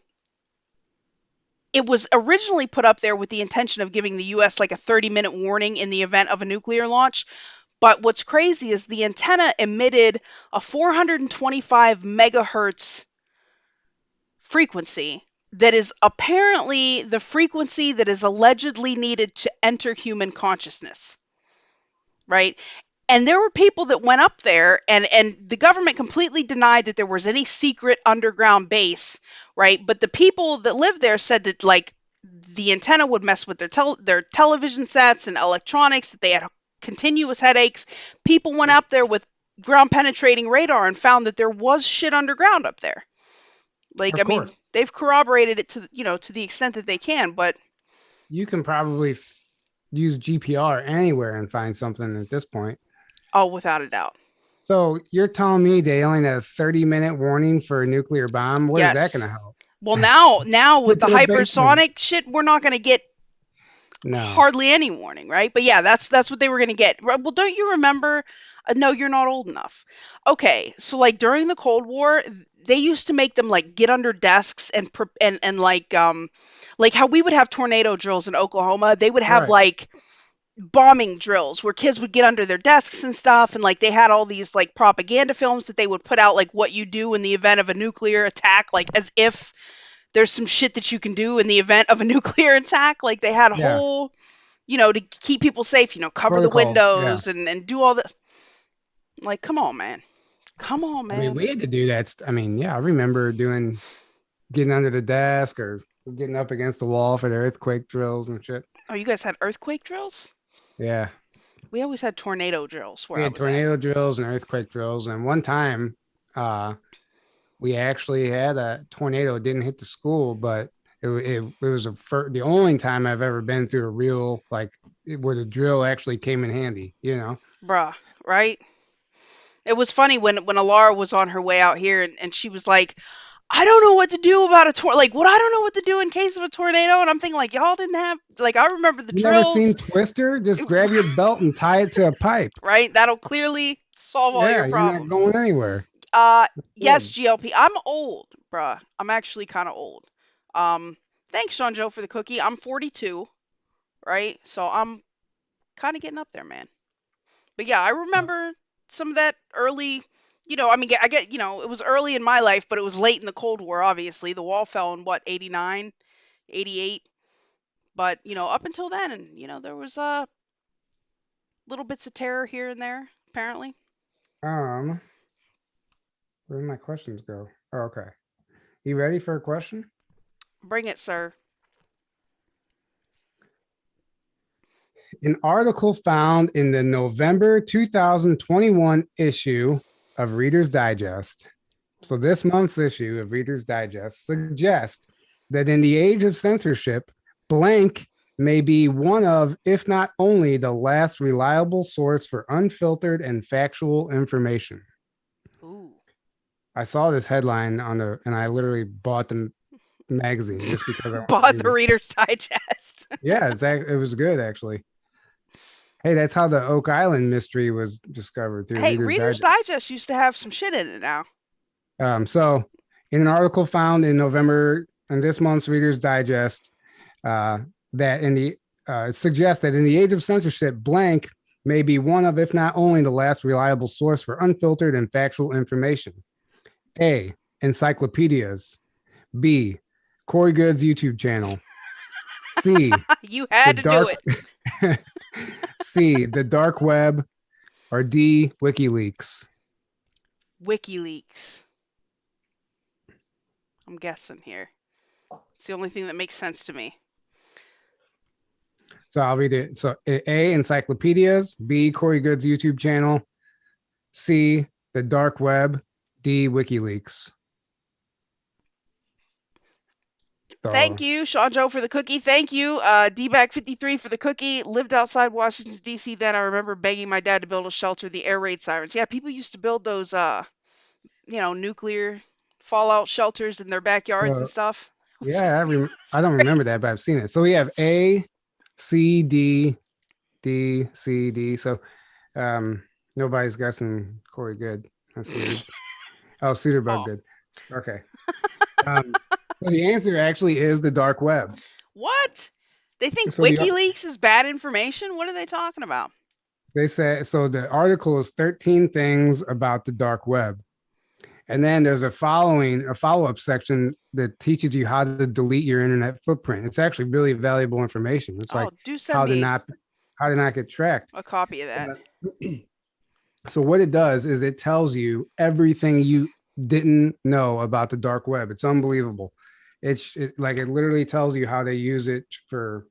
it was originally put up there with the intention of giving the US like a 30-minute warning in the event of a nuclear launch. But what's crazy is the antenna emitted a 425 megahertz frequency that is apparently the frequency that is allegedly needed to enter human consciousness, right? And there were people that went up there, and the government completely denied that there was any secret underground base, right? But the people that lived there said that, like, the antenna would mess with their television sets and electronics, that they had continuous headaches. People went up there with ground penetrating radar and found that there was shit underground up there. Like, I Of mean, course, they've corroborated it to, to the extent that they can, but you can probably use GPR anywhere and find something at this point. oh, without a doubt. So you're telling me they only had a 30-minute warning for a nuclear bomb? What is that going Yes. to help? Well, now with Get the to the basement. hypersonic shit, we're not going to get No. hardly any warning, right? But yeah, that's what they were going to get. Well, don't you remember? No, you're not old enough. Okay, so like during the Cold War, they used to make them like get under desks and like how we would have tornado drills in Oklahoma, they would have Right. like bombing drills where kids would get under their desks and stuff, and like they had all these like propaganda films that they would put out, like what you do in the event of a nuclear attack, like as if there's some shit that you can do in the event of a nuclear attack. Like they had a Yeah. whole, to keep people safe, cover the Protocols. Yeah. windows and do all this. Like, come on, man. Come on, I mean, man. we had to do that. I mean, yeah, I remember getting under the desk or getting up against the wall for the earthquake drills and shit. Oh, you guys had earthquake drills? Yeah. We always had tornado drills where We I had was at. tornado drills and earthquake drills. And one time, uh, we actually had a tornado. It didn't hit the school, but it was the only time I've ever been through a real, like, where the drill actually came in handy, you know? Bruh, right? It was funny when Alara was on her way out here, and she was like, I don't know what to do about a tornado. Like, what? I don't know what to do in case of a tornado. And I'm thinking, like, y'all didn't have, like, I remember the You never drills, seen Twister? Just grab your belt and tie it to a pipe. right? That'll clearly solve all your Yeah, you're not problems. going anywhere. Uh, yes, Good. GLP. I'm old, bruh. I'm actually kind of old. Um, thanks, Sean Joe, for the cookie. I'm 42, right? So I'm kind of getting up there, man. But yeah, I remember some of that early, I mean, I get, it was early in my life, but it was late in the Cold War, obviously. The wall fell in what, 89, 88. But, up until then, and, there was little bits of terror here and there, apparently. Um, where did my questions go? Oh, okay. You ready for a question? Bring it, sir. An article found in the November 2021 issue of Reader's Digest. So this month's issue of Reader's Digest suggests that in the age of censorship, blank may be one of, if not only, the last reliable source for unfiltered and factual information. Ooh. I saw this headline and I literally bought the magazine just because I Bought the Reader's Digest. Yeah, it was good actually. Hey, that's how the Oak Island mystery was discovered through Hey, Reader's Reader's Digest used to have some shit in it now. So, in an article found in November in this month's Reader's Digest, that in the suggests that in the age of censorship, blank may be one of, if not only, the last reliable source for unfiltered and factual information. A. Encyclopedias. B. Corey Good's YouTube channel. C. You had to do it. C. The dark web. Or D. WikiLeaks. WikiLeaks. I'm guessing here. It's the only thing that makes sense to me. So I'll read it. So A, encyclopedias. B, Corey Good's YouTube channel. C, the dark web. D, WikiLeaks. So, Thank you, Sean Joe, for the cookie. Thank you, DBAG53 for the cookie. Lived outside Washington, D.C. then. I remember begging my dad to build a shelter, the air raid sirens. Yeah, people used to build those, nuclear fallout shelters in their backyards and stuff. Yeah, I don't remember that, but I've seen it. So we have A, C, D, D, C, D. So nobody's guessing Corey Good. That's weird. Oh, Cedarbug Good. Okay. So the answer actually is the dark web. What? They think So WikiLeaks is bad information? What are they talking about? They say so. The article is 13 things about the dark web, And then there's a follow-up section that teaches you how to delete your internet footprint. It's actually really valuable information. It's Oh, like do send how to me not how to not get tracked. a copy of that. So what it does is it tells you everything you didn't know about the dark web. It's unbelievable. Like it literally tells you how they use it for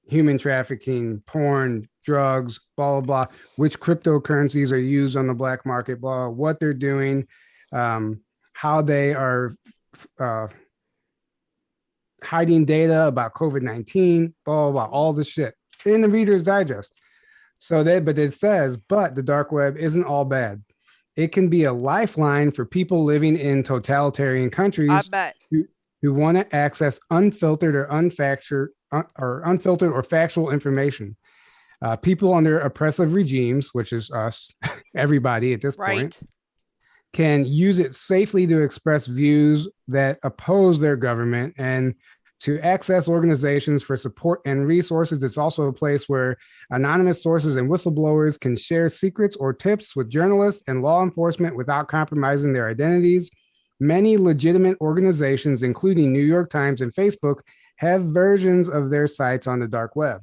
human trafficking, porn, drugs, blah blah blah. Which cryptocurrencies are used on the black market, blah. What they're doing, how they are uh, hiding data about COVID-19, blah blah blah. All the shit in the Reader's Digest. But it says, but the dark web isn't all bad. It can be a lifeline for people living in totalitarian I countries bet. who want to access unfiltered or factual information. People under oppressive regimes, which is us, everybody at this point, Right. can use it safely to express views that oppose their government and to access organizations for support and resources. It's also a place where anonymous sources and whistleblowers can share secrets or tips with journalists and law enforcement without compromising their identities. Many legitimate organizations, including New York Times and Facebook, have versions of their sites on the dark web.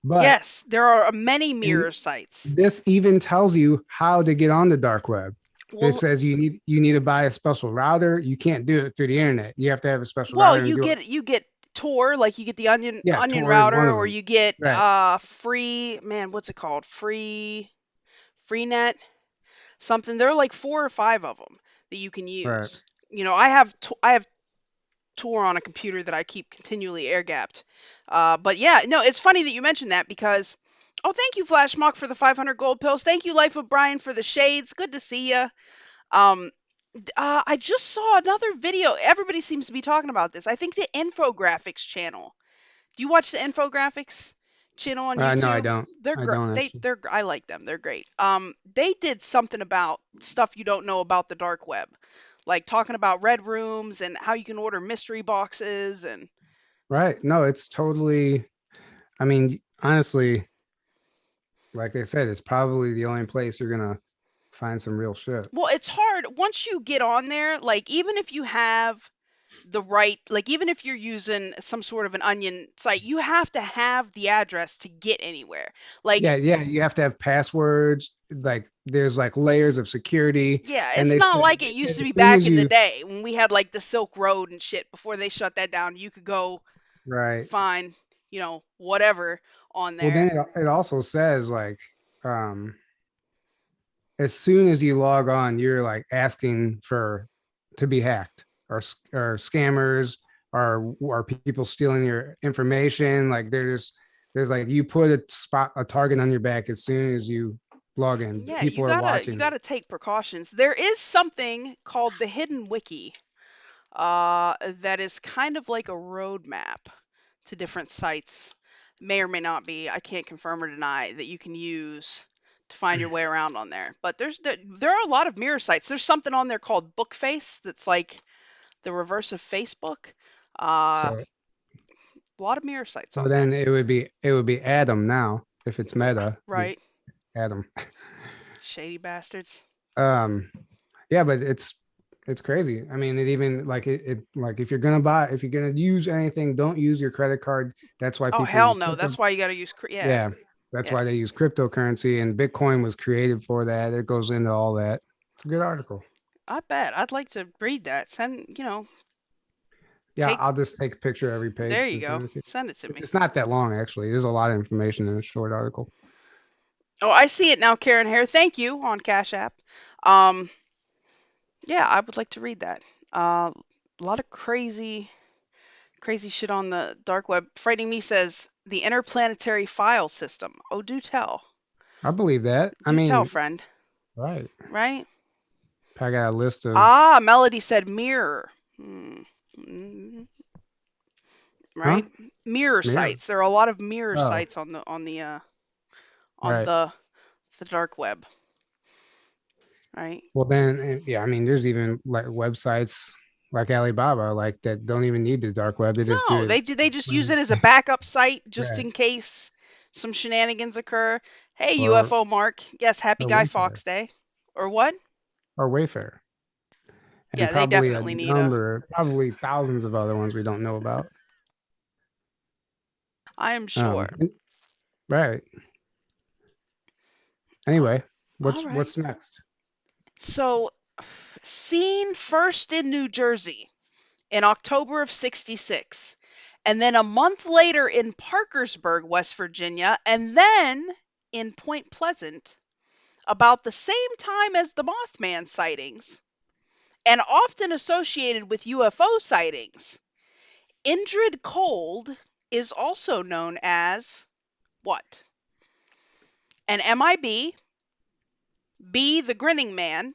But Yes, there are many mirror and sites. this even tells you how to get on the dark web. It Well, says you need to buy a special router. You can't do it through the internet. You have to have a special well, router and you do it. get Tor, like you get the Yeah, onion Tor is one router, of or them. you get Right, free, man, what's it called? Free net something. There are like 4 or 5 of them that you can right. use. I have Tor on a computer that I keep continually air gapped. But yeah, no, it's funny that you mentioned that because oh, thank you Flash Mock for the 500 gold pills. Thank you Life of Brian for the shades. Good to see you. Um, I just saw another video. Everybody seems to be talking about this. I think the infographics channel. Do you watch the infographics channel on No, I YouTube? don't. They're I great. don't actually. I like them. They're great. They did something about stuff you don't know about the dark web, like talking about red rooms and how you can order mystery boxes and Right. No, it's totally. I mean, honestly, like they said, it's probably the only place you're gonna find some real shit. well, it's hard once you get on there. Like even if you have the right, like even if you're using some sort of an onion site, you have to have the address to get anywhere. Like Yeah, yeah. You have to have passwords. Like there's like layers of security, yeah, and it's not like it they used said to be as soon back as in the you day when we had like the Silk Road and shit before they shut that down. You could go right. find, whatever on Well, there. then it also says like um as soon as you log on, you're like asking for to be hacked or scammers or people stealing your information. Like there's like you put a target on your back as soon as you log in. Yeah, People are you watching. gotta take precautions. There is something called the Hidden Wiki, that is kind of like a roadmap to different sites. May or may not be. I can't confirm or deny that you can use to find your way around on there. But there are a lot of mirror sites. There's something on there called Bookface that's like the reverse of Facebook. A So lot of mirror sites so on there. then it would be Adam now if it's Meta. Be Right. Adam. Shady bastards. Um, yeah, but it's crazy. I mean, it even like it like if you're gonna use anything, don't use your credit card. That's why Oh people hell use no. crypto. That's why you gotta use yeah. Yeah, that's Yeah. why they use cryptocurrency, and Bitcoin was created for that. It goes into all that. It's a good article. I bet. I'd like to read that. Yeah, Take I'll just take a picture of every page there you and go. send it to you. Send it to me. It's not that long actually. There's a lot of information in a short article. Oh, I see it now, Karen Hare. Thank you on Cash App. Um, yeah, I would like to read that. A lot of crazy shit on the dark web. Frightening Me says the interplanetary file system. Oh, do tell. I believe that. I Do tell, mean, friend. right. Right? I got a list of Ah, Melody said mirror. Hmm. Mm, huh? right? Mirror Mirror. sites. There are a lot of mirror Oh, sites on right. the dark web, right? Well, then, yeah, I mean, there's even like websites like Alibaba, like that don't even need the dark web. They just No, do they just use it. it as a backup site just Right. in case some shenanigans occur. Hey, Or UFO Mark. Yes, happy or Guy Wayfair Fawkes Day. Or what? or Wayfair. and Yeah, they probably a definitely need a. number, probably thousands of other ones we don't know about. I am sure. Right. Uh, Anyway, all what's right. what's next? So, seen first in New Jersey in October of 66, and then a month later in Parkersburg, West Virginia, and then in Point Pleasant, about the same time as the Mothman sightings, and often associated with UFO sightings. Indrid Cold is also known as what? An MIB, B, the Grinning Man,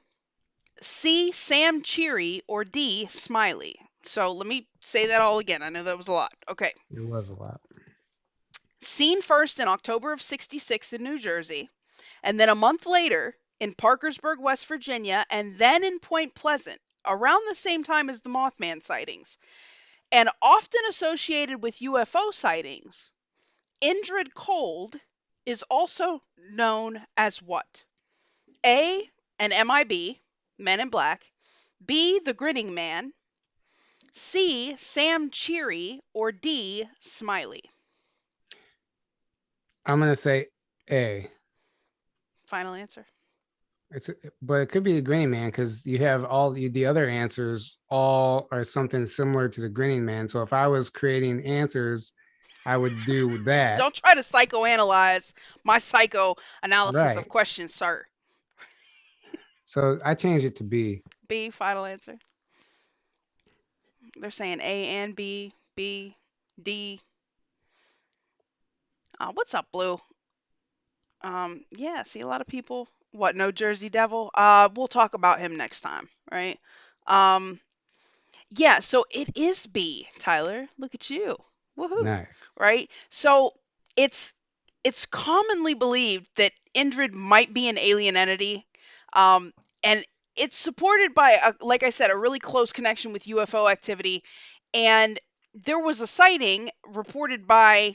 C, Sam Cheery, or D, Smiley. So let me say that all again. I know that was a lot. Okay. It was a lot. Seen first in October of 66 in New Jersey, and then a month later in Parkersburg, West Virginia, and then in Point Pleasant, around the same time as the Mothman sightings, and often associated with UFO sightings. Indrid Cold is also known as what? A, an MIB, Men in Black, B, the Grinning Man, C, Sam Cheery, or D, Smiley. I'm gonna say A. Final answer. It's but it could be the grinning man because you have all the other answers all are something similar to the grinning man. So if I was creating answers, I would do that. Don't try to psychoanalyze my psychoanalysis of Right. questions, sir. So I changed it to B. B, final answer. They're saying A and B, B, D. What's up, Blue? Yeah, see a lot of people. What, no Jersey Devil? We'll talk about him next time, right? Um, yeah, so it is B, Tyler. Look at you. Woohoo. Nice. Right? So it's it's commonly believed that Indrid might be an alien entity. And it's supported by like I said, a really close connection with UFO activity. And there was a sighting reported by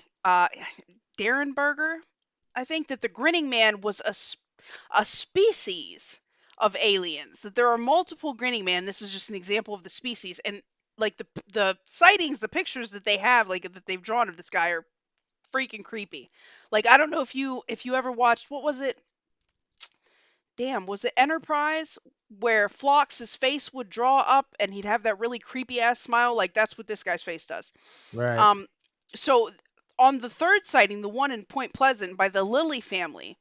Darren Berger, I think, that the Grinning Man was a species of aliens. That there are multiple Grinning Man. This is just an example of the species, and like the sightings, the pictures that they have, like that they've drawn of this guy, are freaking creepy. Like I don't know if you ever watched, what was it? Damn, was it Enterprise where Phlox's face would draw up and he'd have that really creepy ass smile? Like that's what this guy's face does. Right. Um, so on the third sighting, the one in Point Pleasant by the Lilly family,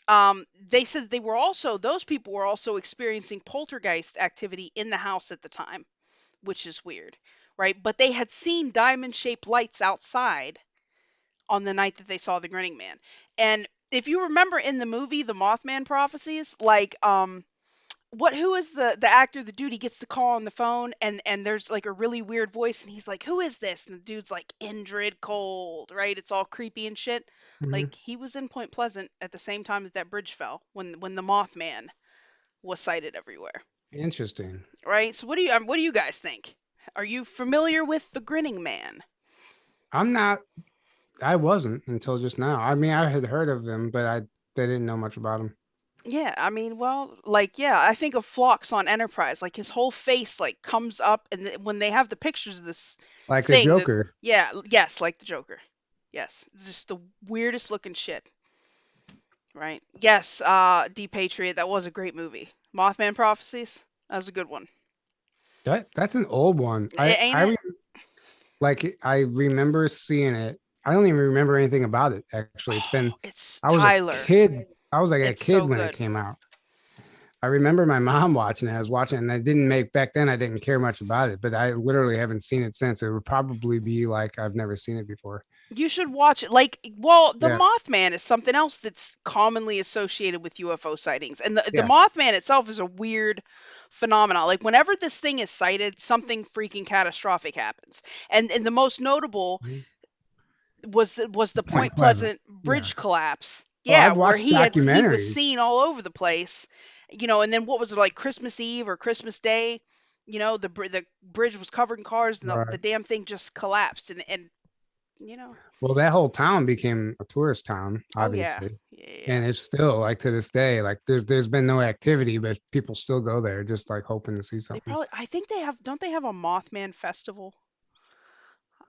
they said they were also those people were also experiencing poltergeist activity in the house at the time, which is weird, right? But they had seen diamond-shaped lights outside on the night that they saw the Grinning Man. And if you remember in the movie The Mothman Prophecies, like what who is the actor, the dude, he gets the call on the phone, and there's like a really weird voice and he's like, who is this? And the dude's like, Indrid Cold, right? It's all creepy and shit. Hmm. Like he was in Point Pleasant at the same time that that bridge fell when the Mothman was sighted everywhere, Interesting. right? So what do you guys think? Are you familiar with the Grinning Man? I'm not. I wasn't until just now. I mean, I had heard of them, but I didn't know much about them. Yeah, I mean, well, like, yeah, I think of Phlox on Enterprise. Like his whole face like comes up, and when they have the pictures of this Like the thing, that Joker. yeah, yes, like the Joker. Yes, it's just the weirdest looking shit, right? Yes, D Patriot, that was a great movie. Mothman Prophecies, that was a good one. That's an old one. Ain't it? Like I remember seeing it. I don't even remember anything about it. Actually, it's been. Oh, it's I was a Tyler. kid. I was like a It's kid so when it good. came out. I remember my mom watching it. I was watching it, and I didn't make back then. I didn't care much about it, but I literally haven't seen it since. It would probably be like I've never seen it before. You should watch it. Like, well, the Yeah, Mothman is something else that's commonly associated with UFO sightings. And the yeah. Mothman itself is a weird phenomenon. Like, whenever this thing is sighted, something freaking catastrophic happens. And the most notable Mhm. was the Point Point Pleasant. Pleasant Yeah. bridge collapse. Oh, Yeah, I've where watched he was documentaries. seen all over the place. And then what was it, like Christmas Eve or Christmas Day? The bridge was covered in cars and the Right. damn thing just collapsed. And you know. Well, that whole town became a tourist town, Oh yeah, obviously. yeah. And it's still like to this day, like there's been no activity, but people still go there just like hoping to see They something. probably. I think they have. Don't they have a Mothman festival?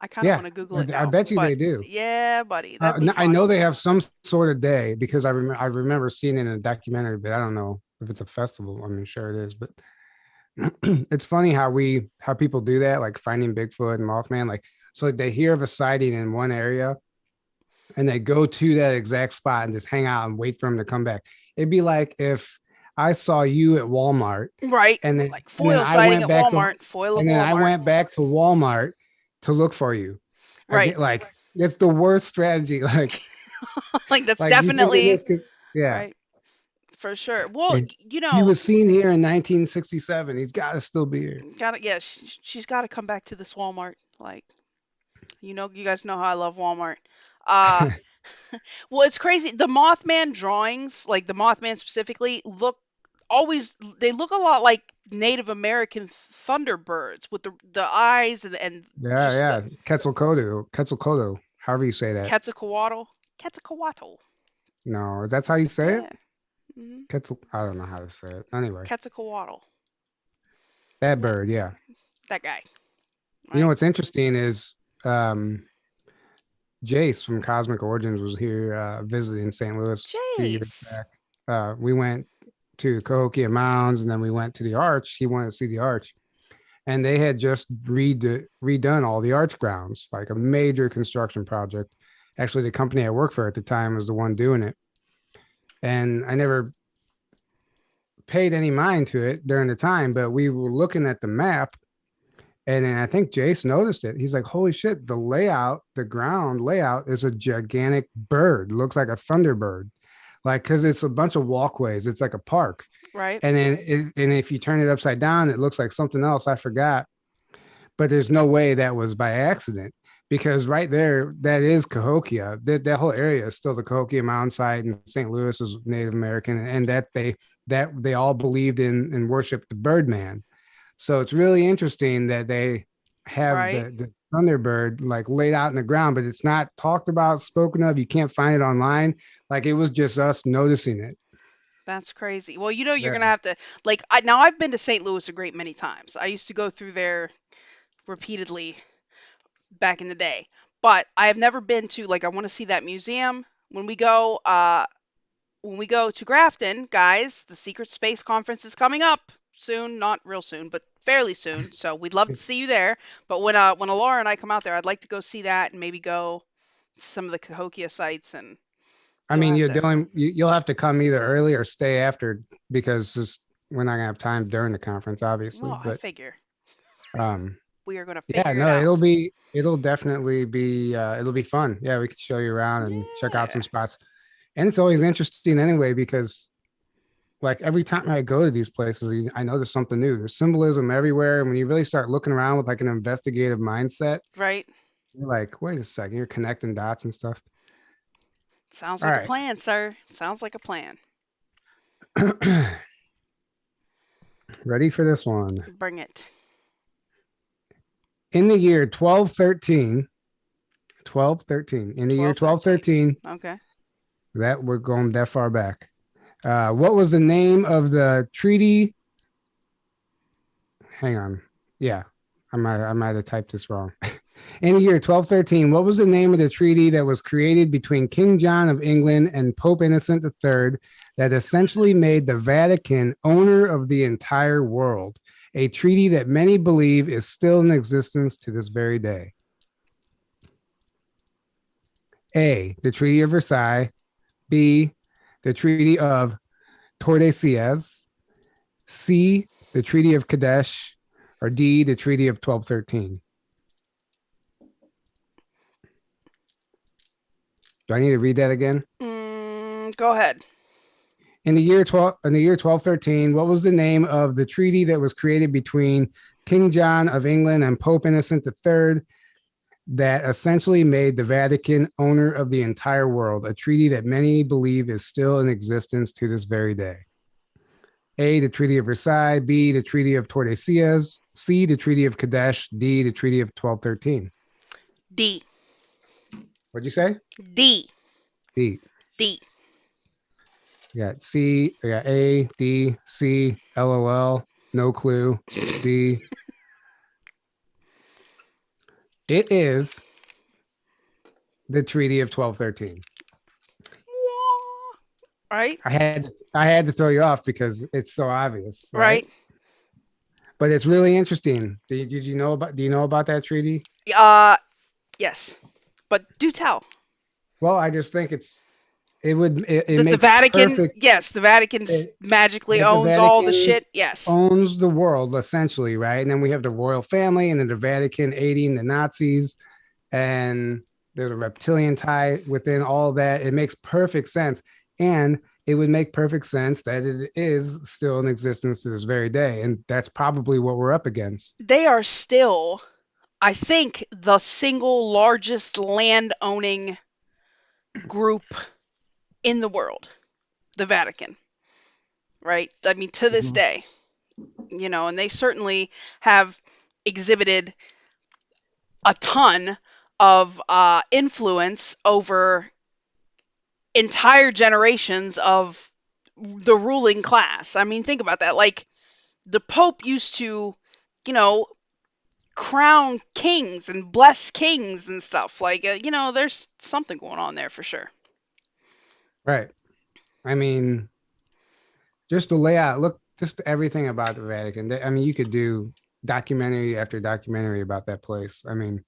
I kind of Yeah, want to Google it I now. bet you But they do. yeah, buddy, that'd be I fun. know they have some sort of day because I remember seeing it in a documentary, but I don't know if it's a festival. I mean, sure it is, but it's funny how people do that, like finding Bigfoot and Mothman. Like, so they hear of a sighting in one area and they go to that exact spot and just hang out and wait for them to come back. It'd be like if I saw you at Walmart Right, like and then foil sighting at Walmart. Foil of I Walmart. went back to Walmart to look for you. I Right. get like it's the worst strategy. Like that's Like you thinking definitely this could yeah. right for sure. Well, And you he know, was seen here in 1967. He's got to still be here. gotta yeah, she's got to come back to this Walmart. Like you guys know how I love Walmart. Uh, well, it's crazy. The Mothman drawings, like the Mothman specifically, they look a lot like Native American thunderbirds with the eyes and Yeah, just the yeah. Quetzalcoatl, however you say that. Quetzalcoatl. Quetzalcoatl. No, that's how you say it? Yeah. Hmm. I don't know how to say it. Anyway, Quetzalcoatl. that Yeah, bird, yeah. that guy. You know Right. what's interesting is Jace from Cosmic Origins was here visiting St. Louis a few years Jace. back. We went to Cahokia Mounds and then we went to the Arch. He wanted to see the Arch. And they had just redone all the Arch grounds, like a major construction project. Actually, the company I worked for at the time was the one doing it. And I never paid any mind to it during the time, but we were looking at the map. And then I think Jace noticed it. He's like, holy shit, the ground layout is a gigantic bird. Looks like a thunderbird. Like, cause it's a bunch of walkways. It's like a park. Right. And if you turn it upside down, it looks like something else. I forgot. But there's no way that was by accident because right there, that is Cahokia. That whole area is still the Cahokia Mountain site, and St. Louis is Native American, and that they all believed in and worshiped the Birdman. So it's really interesting that they have Right. the Thunderbird like laid out in the ground, but it's not talked about, spoken of. You can't find it online. Like it was just us noticing it. That's crazy. Well, you're Yeah. gonna have to like. Now I've been to St. Louis a great many times. I used to go through there repeatedly back in the day, but I have never been to like. I want to see that museum when we go. When we go to Grafton, guys, the Secret Space Conference is coming up soon. Not real soon, but fairly soon. So we'd love to see you there. But when Laura and I come out there, I'd like to go see that and maybe go to some of the Cahokia sites and I you'll mean, have you're to. doing, you'll have to come either early or stay after because we're not gonna have time during the conference, obviously. Well, I But figure um, we are going to yeah, figure it no, out. it'll definitely be, it'll be fun. Yeah, we could show you around and check out Yeah. some spots. And it's always interesting anyway because like every time I go to these places, I notice something new. There's symbolism everywhere. And when you really start looking around with like an investigative mindset, Right. you're like, wait a second, you're connecting dots and stuff. Sounds All like a right. plan, sir. Sounds like a plan. Ready for this one. Bring it. In the year 1213, in the year 1213. 1213, Okay. that we're going that far back. What was the name of the treaty? Hang on. Yeah, I might have typed this wrong. In the year 1213, what was the name of the treaty that was created between King John of England and Pope Innocent III that essentially made the Vatican owner of the entire world? A treaty that many believe is still in existence to this very day. A, the Treaty of Versailles. B, the Treaty of Tordesillas. C, the Treaty of Kadesh. Or D, the Treaty of 1213. Do I need to read that again? Go ahead. In the year 1213, what was the name of the treaty that was created between King John of England and Pope Innocent III that essentially made the Vatican owner of the entire world? A treaty that many believe is still in existence to this very day. A, the Treaty of Versailles. B, the Treaty of Tordesillas. C, the Treaty of Kadesh. D, the Treaty of 1213. D. What'd you say? D. D. D. We got C. We got A, D, C, LOL. No clue. D. It is the Treaty of 1213. Right? I had to throw you off because it's so obvious, right? Right? But it's really interesting. Did you know about? Do you know about that treaty? Uh, yes. But do tell. Well, I just think it The makes Vatican, perfect yes, the Vatican it, magically that the owns all the Vatican shit. Yes. owns the world essentially, right? And then we have the royal family, and then the Vatican aiding the Nazis, and there's a reptilian tie within all that. It makes perfect sense, and it would make perfect sense that it is still in existence to this very day, and that's probably what we're up against. They are still, I think, the single largest land owning group in the world, the Vatican, right? I mean, to this Mhm. day, and they certainly have exhibited a ton of influence over entire generations of the ruling class. I mean, think about that. Like, the Pope used to, you know, crown kings and bless kings and stuff. Like, there's something going on there for sure. Right. I mean, just the layout, look, just everything about the Vatican. I mean, you could do documentary after documentary about that place. I mean,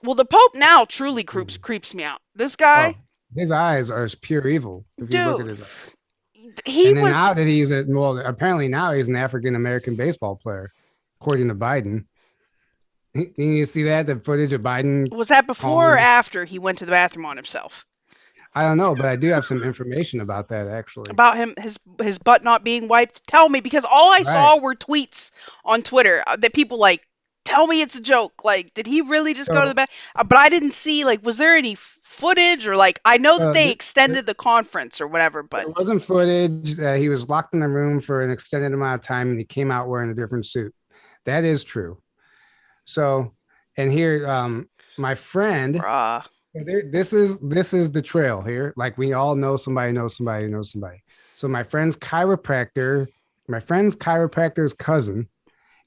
Well, the Pope now truly creeps mhm. creeps me out. This guy, Oh, his eyes are pure evil if you look at dude, his eyes. he And then now was that well, apparently now he's an African American baseball player, according to Biden. You see that the footage of Biden was that before or calling? after he went to the bathroom on himself? I don't know, but I do have some information about that actually. About his butt not being wiped? Tell me, because all I Right. saw were tweets on Twitter that people like tell me it's a joke. Like, did he really just go to the So, bath? But I didn't see, like, was there any footage, or like, I know that so they extended the conference or whatever, but there wasn't footage. He was locked in a room for an extended amount of time, and he came out wearing a different suit. That is true. So, and here, my friend, bruh. this is the trail here. Like we all know somebody knows somebody who knows somebody. So my friend's chiropractor's cousin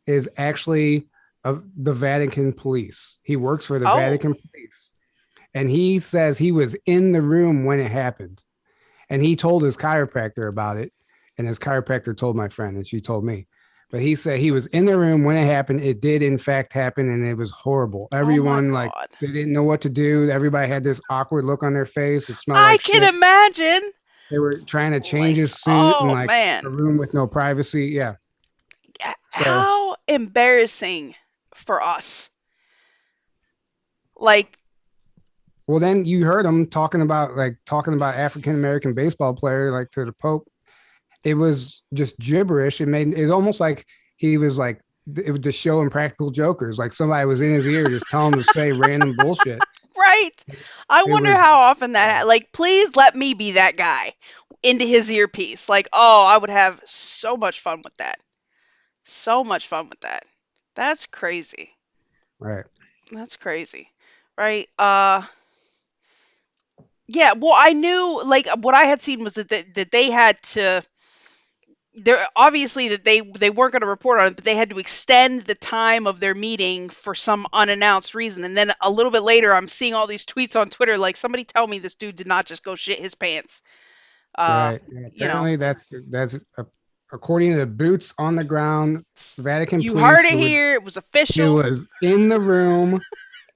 is actually of the Vatican police. He works for the Oh, Vatican police, and he says he was in the room when it happened, and he told his chiropractor about it, and his chiropractor told my friend, and she told me. But he said he was in the room when it happened. It did in fact happen, and it was horrible. oh my Everyone like God. they didn't know what to do. Everybody had this awkward look on their face. It smelled I like can shit. imagine. They were trying to change Like, his suit in oh like a man, room with no privacy. Yeah. So how embarrassing for us. Like, well, then you heard him talking about African American baseball player like to the Pope. It was just gibberish. It almost like he was like it was the show Impractical Jokers. Like somebody was in his ear just telling him to say random bullshit. right? I It wonder was how often bad. like, please let me be that guy into his earpiece. Like, oh, I would have so much fun with that. So much fun with that. That's crazy. Right. That's crazy. Right? Yeah, well, I knew, like, what I had seen was that they had to, they're obviously that they weren't going to report on it, but they had to extend the time of their meeting for some unannounced reason. And then a little bit later, I'm seeing all these tweets on Twitter, like, somebody tell me this dude did not just go shit his pants. Uh, Right. Yeah, you know, apparently according to the boots on the ground Vatican you heard police it here. It was who official was in the room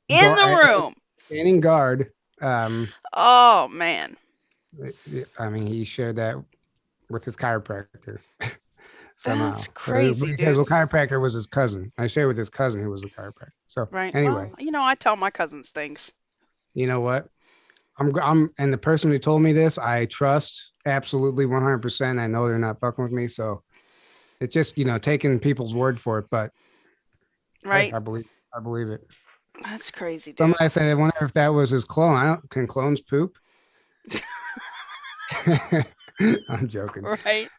in the room. standing guard. Um, Oh man, I mean, he shared that with his chiropractor that's somehow. crazy, Because dude. the chiropractor was his cousin. I shared with his cousin who was a chiropractor. So Right. Well, anyway, I tell my cousins things. you know what? And the person who told me this, I trust absolutely 100%. I know they're not fucking with me. So it's just, taking people's word for it. But hey, Right. I believe it. That's crazy, dude. Somebody said, I wonder if that was his clone. Can clones poop? I'm joking. Right.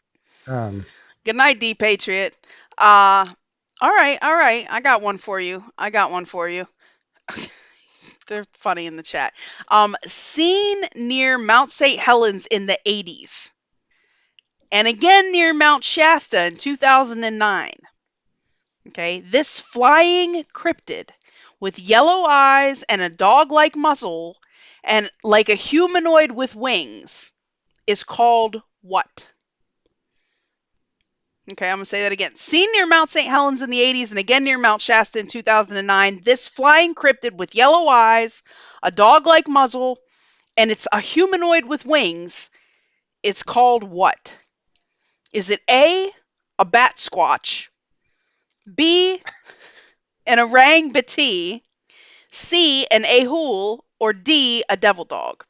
Um, Good night, D Patriot. Uh, all right, all right. I got one for you. I got one for you. they're funny in the chat. Seen near Mount St. Helens in the 80s, and again near Mount Shasta in 2009. Okay, this flying cryptid with yellow eyes and a dog-like muzzle and like a humanoid with wings is called what? Okay, I'm going to say that again. Seen near Mount St. Helens in the 80s and again near Mount Shasta in 2009, this flying cryptid with yellow eyes, a dog-like muzzle, and it's a humanoid with wings. It's called what? Is it A, bat squatch, B, an orang batee, C, an ahool, or D, a devil dog?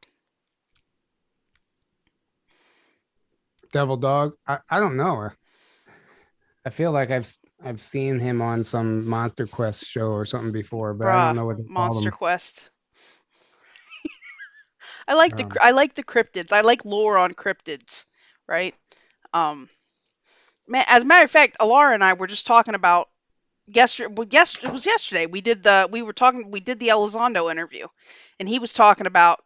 Devil dog. I don't know. I feel like I've seen him on some Monster Quest show or something before, but I don't Bruh, know what they call Monster them. Quest. Um, I like the cryptids. I like lore on cryptids, right? Um, as a matter of fact, Alara and I were just talking about yesterday. Well, it was yesterday. We did the Elizondo interview, and he was talking about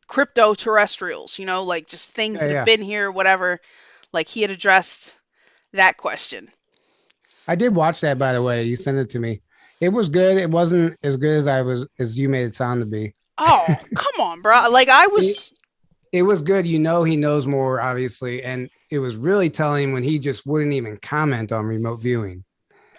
crypto terrestrials. You know, like just things yeah, that have yeah. been here, whatever. Like he had addressed that question. I did watch that, by the way. You sent it to me. It was good. It wasn't as good as you made it sound to be. Oh, come on, bro. Like I it, was. it was good. You know, he knows more, obviously, and it was really telling when he just wouldn't even comment on remote viewing.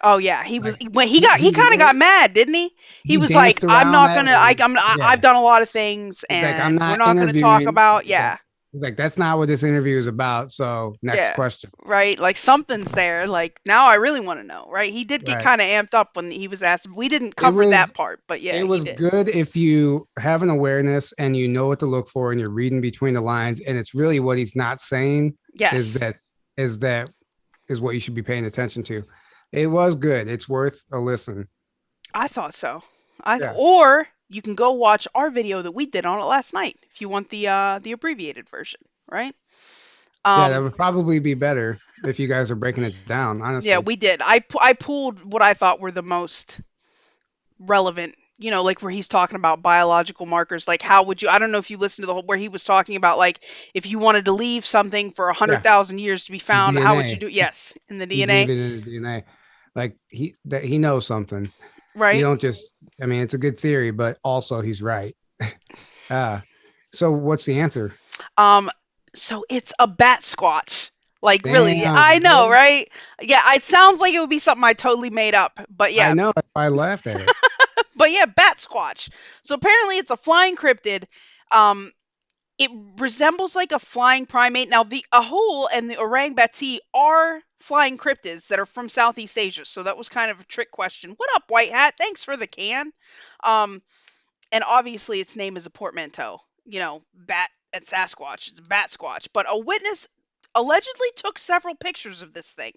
Oh yeah, he was Like when he he he kind of got mad, didn't he? He he was like, danced "I'm around not that. gonna. And I've yeah, done a lot of things, he's like, I'm and we're not not gonna talk interviewing. about." Yeah, He's like, that's not what this interview is about. So next yeah, question. right. Like something's there. Like now, I really want to know. Right? He did get Right. kind of amped up when he was asked. We didn't It cover that was part, but yeah, it he was did. good if you have an awareness and you know what to look for and you're reading between the lines and it's really what he's not saying is Yes, that is that is what you should be paying attention to. It was good. It's worth a listen. I thought so. Yeah. Or you can go watch our video that we did on it last night if you want the abbreviated version. Right? Yeah, that Um, would probably be better if you guys are breaking it down, yeah, honestly. we did. I pulled what I thought were the most relevant, you know, like where he's talking about biological markers, like how would you, I don't know if you listened to the whole, where he was talking about like if you wanted to leave something for a hundred Yeah. thousand years to be The found, how would you DNA. do? Yes, in the He'd DNA, leave it in the DNA. Like he knows something. You right? don't just I mean, it's a good theory, but also he's right. Uh so what's the answer? Um, so it's a bat squatch. Like really, Damn, I know, really? right? Yeah, it sounds like it would be something I totally made up, but I yeah, know. That's why I laughed at it. but yeah, bat squatch. So apparently it's a flying cryptid. Um, it resembles like a flying primate. Now, the ahul and the orang batee are flying cryptids that are from Southeast Asia. So that was kind of a trick question. What up, White Hat? Thanks for the can. Um, and obviously, its name is a portmanteau. You know, bat and Sasquatch. It's a bat squatch. But a witness allegedly took several pictures of this thing,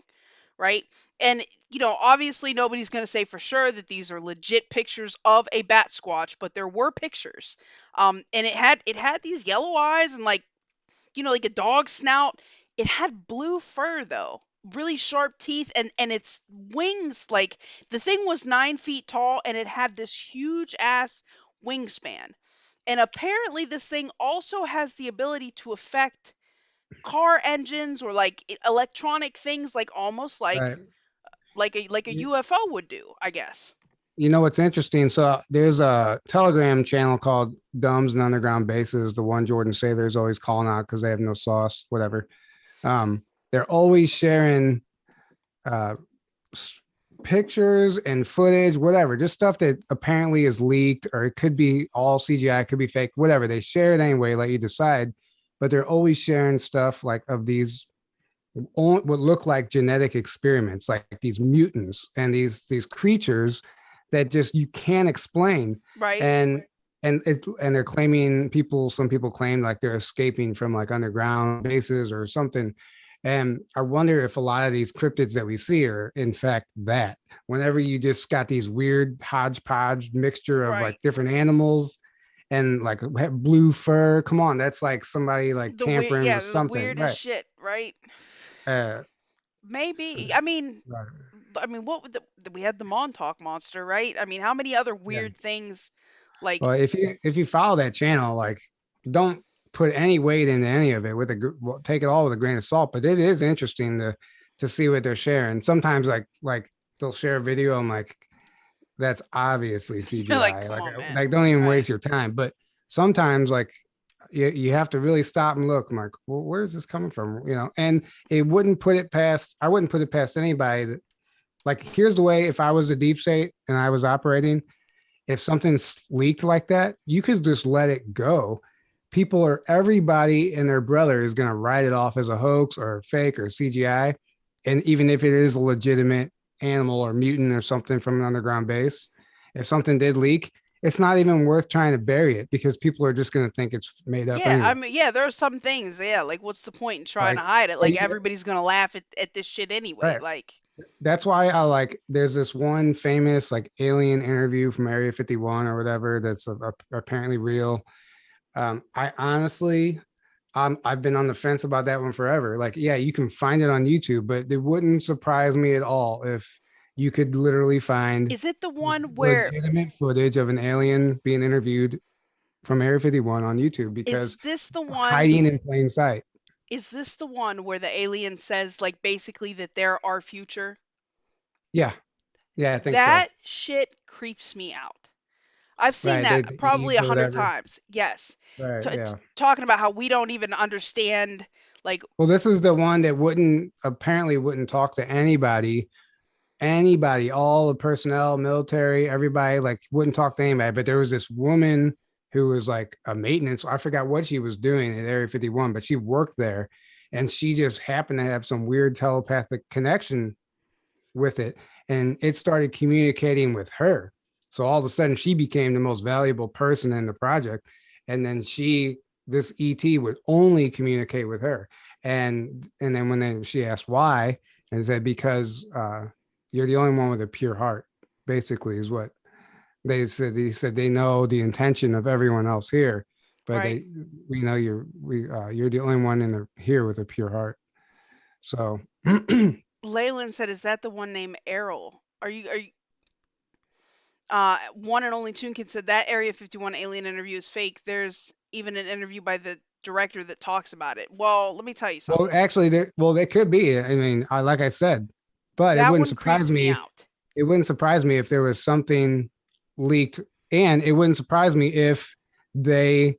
right? And you know, obviously nobody's going to say for sure that these are legit pictures of a bat squatch, but there were pictures. And it had these yellow eyes and like, you know, like a dog snout. It had blue fur though, really sharp teeth, and its wings, like the thing was 9 feet tall and it had this huge ass wingspan. And apparently this thing also has the ability to affect car engines or like electronic things, like almost Right. like a You, UFO would do, I guess. you know what's interesting? So there's a Telegram channel called Dumbs and Underground Bases, the one Jordan Sailor is always calling out because they have no sauce, whatever. They're always sharing uh, pictures and footage, whatever, just stuff that apparently is leaked or it could be all CGI, it could be fake, whatever. They share it anyway, let you decide. But they're always sharing stuff like of these what look like genetic experiments, like these mutants and these creatures that just you can't explain. Right. And and they're claiming some people claim like they're escaping from like underground bases or something. And I wonder if a lot of these cryptids that we see are in fact that whenever you just got these weird hodgepodge mixture of like Right. different animals and like blue fur. Come on, that's like somebody like The weird, tampering yeah, with the something, weirdest right? shit, right? Uh, Maybe. right. I mean, what would we had the Montauk monster, right? I mean, how many other Yeah. weird things Like, Well, if you follow that channel, like, don't put any weight into any of it with well, take it all with a grain of salt. But it is interesting to see what they're sharing. Sometimes, like they'll share a video. I'm like, that's obviously you're like, CGI. come on, man. Like don't even Right. waste your time. But sometimes, like, you have to really stop and look. I'm like, well, where's this coming from? And it wouldn't put it past. I wouldn't put it past anybody that, like, here's the way. If I was a deep state and I was operating, if something's leaked like that, you could just let it go. Everybody and their brother is going to write it off as a hoax or fake or CGI. And even if it is a legitimate animal or mutant or something from an underground base, if something did leak, it's not even worth trying to bury it because people are just going to think it's made up Yeah, I anyway. mean, yeah, there are some things, yeah, like what's the point in trying to Like, hide it? but Like everybody's gonna laugh at this shit anyway. right. Like, That's why I like, there's this one famous like alien interview from Area 51 or whatever that's apparently real. I honestly, I've been on the fence about that one forever. Like, yeah, you can find it on YouTube, but it wouldn't surprise me at all if you could literally find is it the one where legitimate footage of an alien being interviewed from Area 51 on YouTube is because this the one hiding in plain sight. is this the one where the alien says like basically that they're our future? Yeah, yeah, I think so. That shit creeps me out. I've seen Right, that they probably eat a or hundred whatever. times. Yes. Right, yeah. Talking about how we don't even understand, like, Well, this is the one that wouldn't talk to anybody, all the personnel, military, everybody, like, wouldn't talk to anybody. But there was this woman who was like a maintenance. I forgot what she was doing at Area 51, but she worked there, and she just happened to have some weird telepathic connection with it, and it started communicating with her. So all of a sudden, she became the most valuable person in the project, and then this ET would only communicate with her, and then she asked why, and said because you're the only one with a pure heart, basically, is what they said. He said they know the intention of everyone else here, but right. we know you're the only one here with a pure heart. So Leyland said, "Is that the one named Errol? Are you?" One and only Toonkin said that Area 51 alien interview is fake. There's even an interview by the director that talks about it. Well, let me tell you well, something. actually, they could be. I mean, like I said, but it That wouldn't one surprise creeps me me. out. It wouldn't surprise me if there was something leaked, and it wouldn't surprise me if they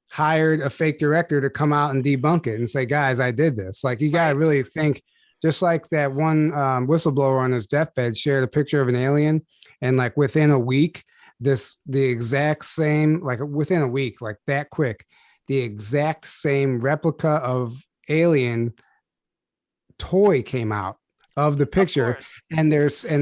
hired a fake director to come out and debunk it and say, "Guys, I did this." Like, you gotta Right. really think. Just like that one whistleblower on his deathbed shared a picture of an alien, and like within a week, the exact same, like within a week, like that quick, the exact same replica of alien toy came out of the Of picture, course. and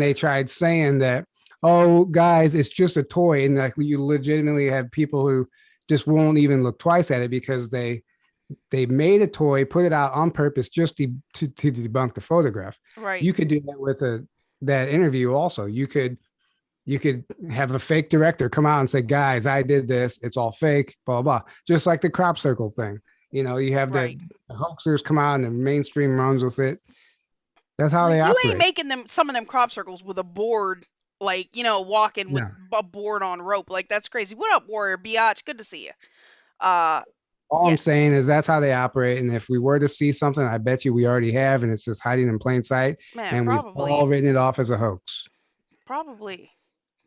they tried saying that, oh guys, it's just a toy, and like you legitimately have people who just won't even look twice at it because they made a toy, put it out on purpose just to debunk the photograph. Right. You could do that with that interview also. You could have a fake director come out and say, guys, I did this, it's all fake, blah blah, just like the crop circle thing. You have Right. the hoaxers come out and the mainstream runs with it. That's how Like they you ain't operate. making them some of them crop circles with a board, like walking with Yeah. a board on rope. Like that's crazy. What up, Warrior Biatch? Good to see you. Uh, All yeah, I'm saying is that's how they operate. And if we were to see something, I bet you we already have, and it's just hiding in plain sight, man, and we've all probably, written it off as a hoax. probably.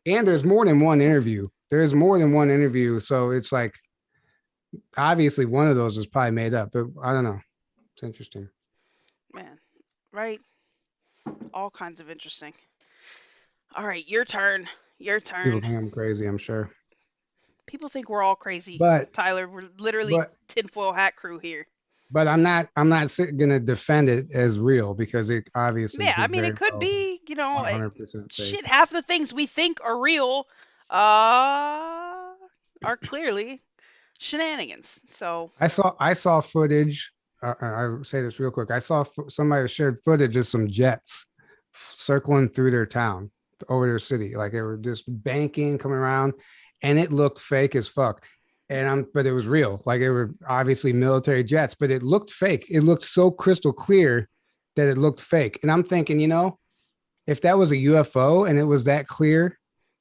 And there's more than one interview. There's more than one interview. So it's like, obviously one of those is probably made up, but I don't know. It's interesting. Man, right? All kinds of interesting. All right, your turn. Your People turn. think I'm crazy, I'm sure. People think we're all crazy, But Tyler. We're literally but tinfoil hat crew here. I'm not gonna defend it as real because it obviously Yeah, I could mean, very it could well be, 100% fake. shit. Half the things we think are real, uh, are clearly shenanigans. So, I saw footage. I'll say this real quick. I saw somebody shared footage of some jets circling through their town, over their city, like they were just banking, coming around, and it looked fake as fuck. But it was real. Like, it were obviously military jets, but it looked fake. It looked so crystal clear that it looked fake. And I'm thinking, if that was a UFO and it was that clear,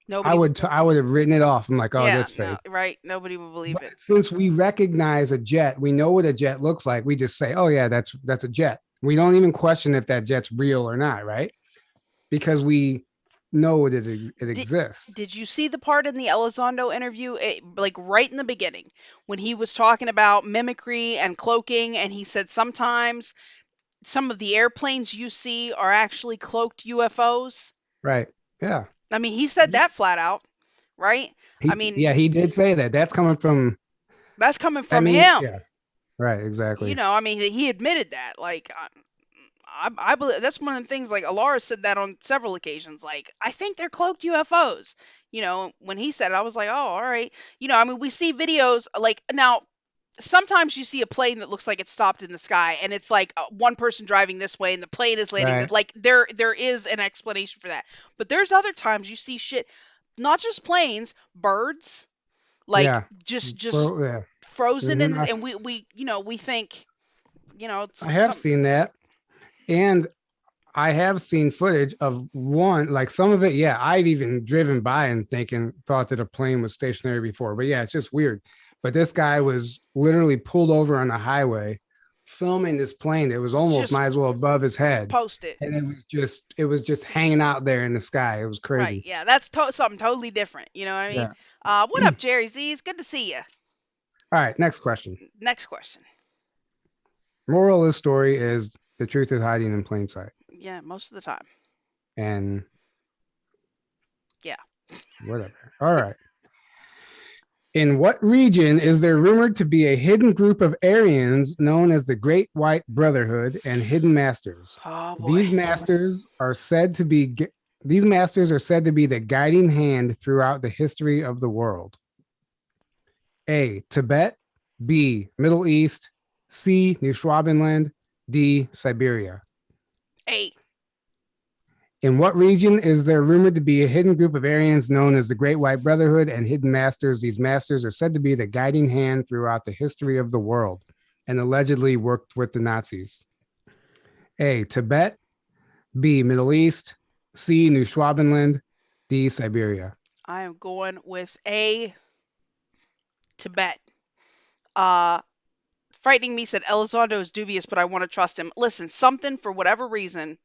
Nobody would. I would have written it off. I'm like, oh, Yeah, that's no, fake. right. Nobody would believe But it. since we recognize a jet, we know what a jet looks like. We just say, oh yeah, that's a jet. We don't even question if that jet's real or not, right? Because we know it Did exists. did you see the part in the Elizondo interview, like right in the beginning, when he was talking about mimicry and cloaking, and he said sometimes some of the airplanes you see are actually cloaked UFOs? Right. Yeah. I mean, he said that flat out, right? I mean, He did say that. That's coming from, that's coming I from mean, him. yeah. Right, exactly. I mean, he admitted that. Like, I believe that's one of the things. Like, Alara said that on several occasions. Like, I think they're cloaked UFOs. When he said it, I was like, oh, all right. I mean, we see videos like now. Sometimes you see a plane that looks like it's stopped in the sky, and it's like one person driving this way, and the plane is landing Right. this. Like, there is an explanation for that. But there's other times you see shit, not just planes, birds, like Yeah. just Yeah. frozen, Mhm. and we think I it's have some. seen that. And I have seen footage of one, like some of it. Yeah, I've even driven by and thought that a plane was stationary before. But yeah, it's just weird. But this guy was literally pulled over on the highway filming this plane. It was almost Just might as well above his head. post it. And it was just hanging out there in the sky. It was Right. crazy. Yeah, that's something totally different. You know what I mean? Yeah. What up, Jerry Z? It's good to see you. All right, next question. Next question. Moral of the story is the truth is hiding in plain sight. Yeah, most of the time. And Yeah. whatever. All right. In what region is there rumored to be a hidden group of Aryans known as the Great White Brotherhood and Hidden Masters? Oh boy. These masters are said to be these masters are said to be the guiding hand throughout the history of the world. A. Tibet, B. Middle East, C. New Schwabenland, D. Siberia. Hey. In what region is there rumored to be a hidden group of Aryans known as the Great White Brotherhood and Hidden Masters? These masters are said to be the guiding hand throughout the history of the world and allegedly worked with the Nazis. A. Tibet, B. Middle East, C. New Schwabenland, D. Siberia. I am going with A. Tibet. Uh, Frightening Me said Elizondo is dubious, but I want to trust him. Listen, something for whatever reason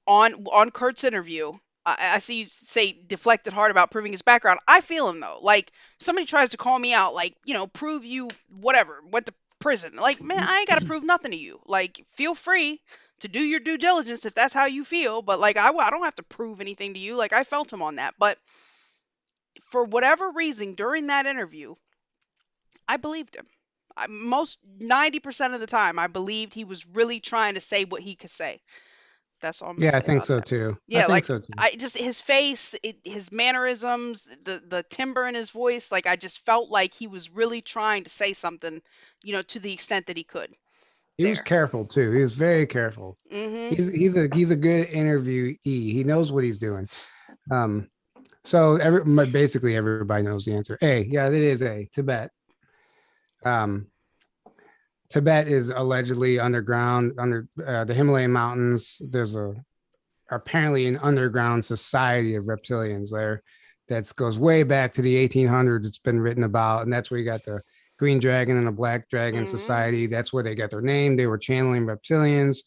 on Kurt's interview. I see you say deflected hard about proving his background. I feel him though. Like somebody tries to call me out, like prove you whatever, went to prison. Like man, I ain't got to prove nothing to you. Like feel free to do your due diligence if that's how you feel. But like I don't have to prove anything to you. Like I felt him on that. But for whatever reason during that interview, I believed him. Most 90% of the time, I believed he was really trying to say what he could say. That's all I'm gonna Yeah, I say think about so that. too. I Yeah, think like so too. I just his face, his mannerisms, the timbre in his voice, like I just felt like he was really trying to say something, to the extent that he could. He was There. careful too. He was very careful. Mhm. He's a good interviewee. He knows what he's doing. Um, so basically everybody knows the answer. A, yeah, it is A. Tibet. Um, Tibet is allegedly underground under the Himalayan mountains. There's apparently an underground society of reptilians there that goes way back to the 1800s. It's been written about, and that's where you got the Green Dragon and the Black Dragon Mhm. Society. That's where they got their name. They were channeling reptilians,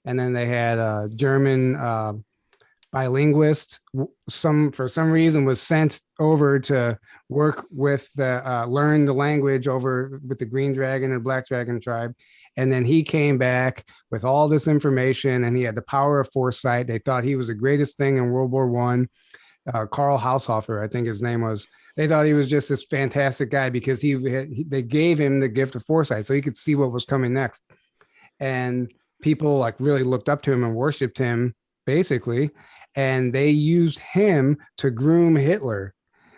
and then they had a German bilinguist. Some for some reason was sent over to work with the learn the language over with the Green Dragon and Black Dragon tribe. And then he came back with all this information, and he had the power of foresight. They thought he was the greatest thing in World War One. Karl Haushofer, I think his name was. They thought he was just this fantastic guy because they gave him the gift of foresight, so he could see what was coming next. And people like really looked up to him and worshipped him, basically. And they used him to groom Hitler.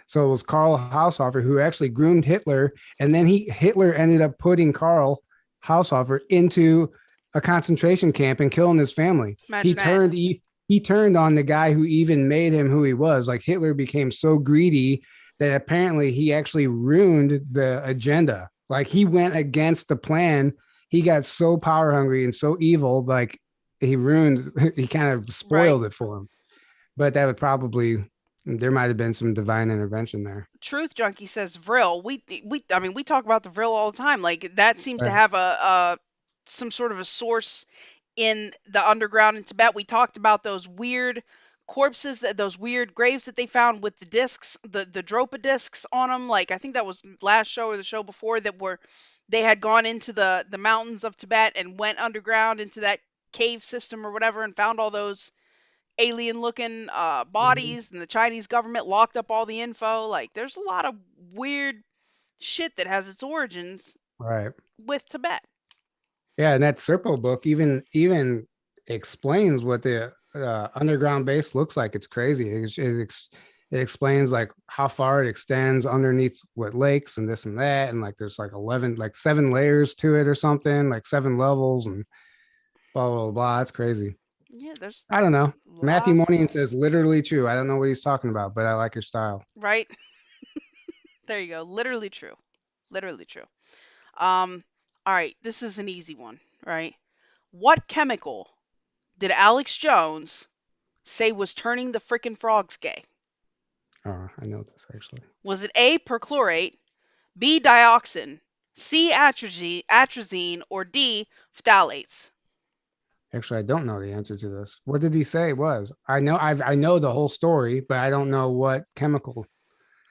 So it was Karl Haushofer who actually groomed Hitler, and then Hitler ended up putting Karl Haushofer into a concentration camp and killing his family. Imagine that. He turned on the guy who even made him who he was. Like Hitler became so greedy that apparently he actually ruined the agenda. Like he went against the plan. He got so power hungry and so evil, like he kind of Right. spoiled it for him. But that would probably There might have been some divine intervention there. Truth Junkie says Vril. I mean, we talk about the Vril all the time. Like that seems to Right. have a some sort of a source in the underground in Tibet. We talked about those weird corpses, those weird graves that they found with the discs, the dropa discs on them. Like I think that was last show or the show before that were they had gone into the mountains of Tibet and went underground into that cave system or whatever and found all those alien looking Mhm. bodies, and the Chinese government locked up all the info. Like there's a lot of weird shit that has its origins Right. with Tibet. Yeah, and that Serpo book even explains what the underground base looks like. It's crazy. It explains like how far it extends underneath what lakes and this and that, and like there's like 11, like 7 layers to it or something, like 7 levels and blah blah blah. It's crazy. Yeah, there's I don't know. a Matthew lot, Monian says literally true. I don't know what he's talking about, but I like your style. right? There you go. Literally true. Literally true. Um all right, this is an easy one, right? What chemical did Alex Jones say was turning the frickin' frogs gay? Oh, I know this actually. Was it A perchlorate, B dioxin, C atrazine, or D phthalates? Actually, I don't know the answer to this. What did he say it was? I know the whole story, but I don't know what chemical.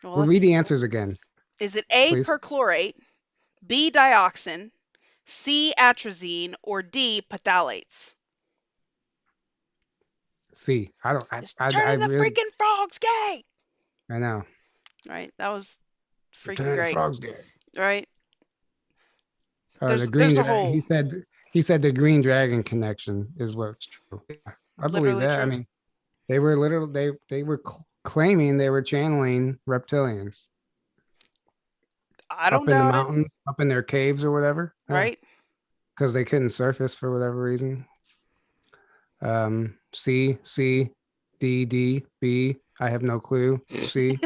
Well, Well, read let's the answers again, is it A please. perchlorate, B dioxin, C atrazine, or D phthalates? C. I don't. It's I turning the really. freaking frogs gay. I know. Right? That was freaking Return the great. frogs gay. Right? The There's green a dragon. whole He said the green dragon connection is what's true. Yeah, I believe literally that. I true. mean, they were claiming they were channeling reptilians I up don't in the doubt it. mountain, up in their caves or whatever. Yeah, Right? because they couldn't surface for whatever reason. C, D, D, B. I have no clue. C.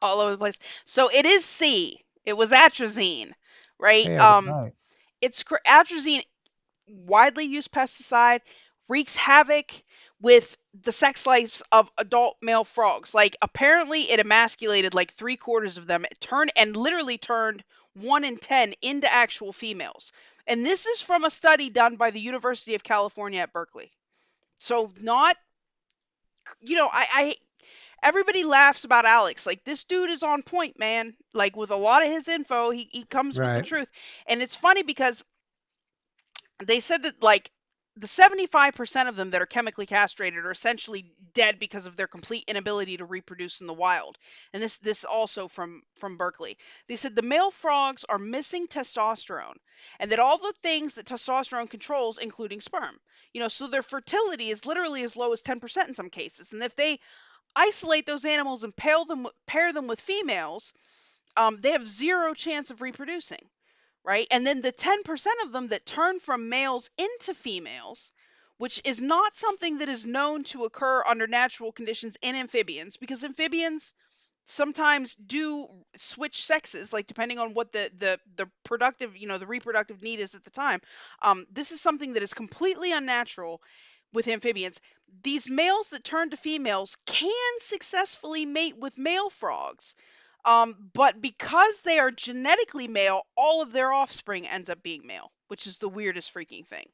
All over the place. So it is C. It was atrazine. Right? Hey, I was right. It's atrazine, widely used pesticide, wreaks havoc with the sex lives of adult male frogs. Like apparently it emasculated like 3/4 of them. It turned and literally turned 1 in 10 into actual females. And this is from a study done by the University of California at Berkeley. So not, I everybody laughs about Alex. Like this dude is on point, man. Like with a lot of his info, he comes with the Right. truth. And it's funny because they said that like the 75% of them that are chemically castrated are essentially dead because of their complete inability to reproduce in the wild. And this also from Berkeley. They said the male frogs are missing testosterone, and that all the things that testosterone controls, including sperm, so their fertility is literally as low as 10% in some cases. And if they isolate those animals and pair them with females, they have zero chance of reproducing, right? And then the 10% of them that turn from males into females, which is not something that is known to occur under natural conditions in amphibians, because amphibians sometimes do switch sexes, like depending on what the productive, the reproductive need is at the time. This is something that is completely unnatural with amphibians. These males that turn to females can successfully mate with male frogs, but because they are genetically male, all of their offspring ends up being male, which is the weirdest freaking thing.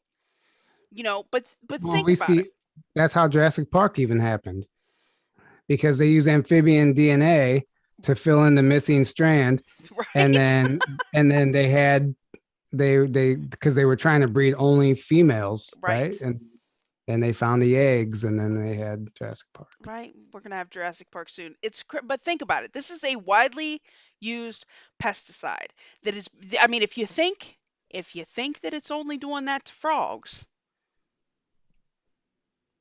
But Well, think we about it, see that's how Jurassic Park even happened because they use amphibian DNA to fill in the missing strand, and right? then they because they were trying to breed only females, right? Right. And they found the eggs, and then they had Jurassic Park. Right. We're gonna have Jurassic Park soon. But think about it. This is a widely used pesticide that is. I mean, if you think that it's only doing that to frogs,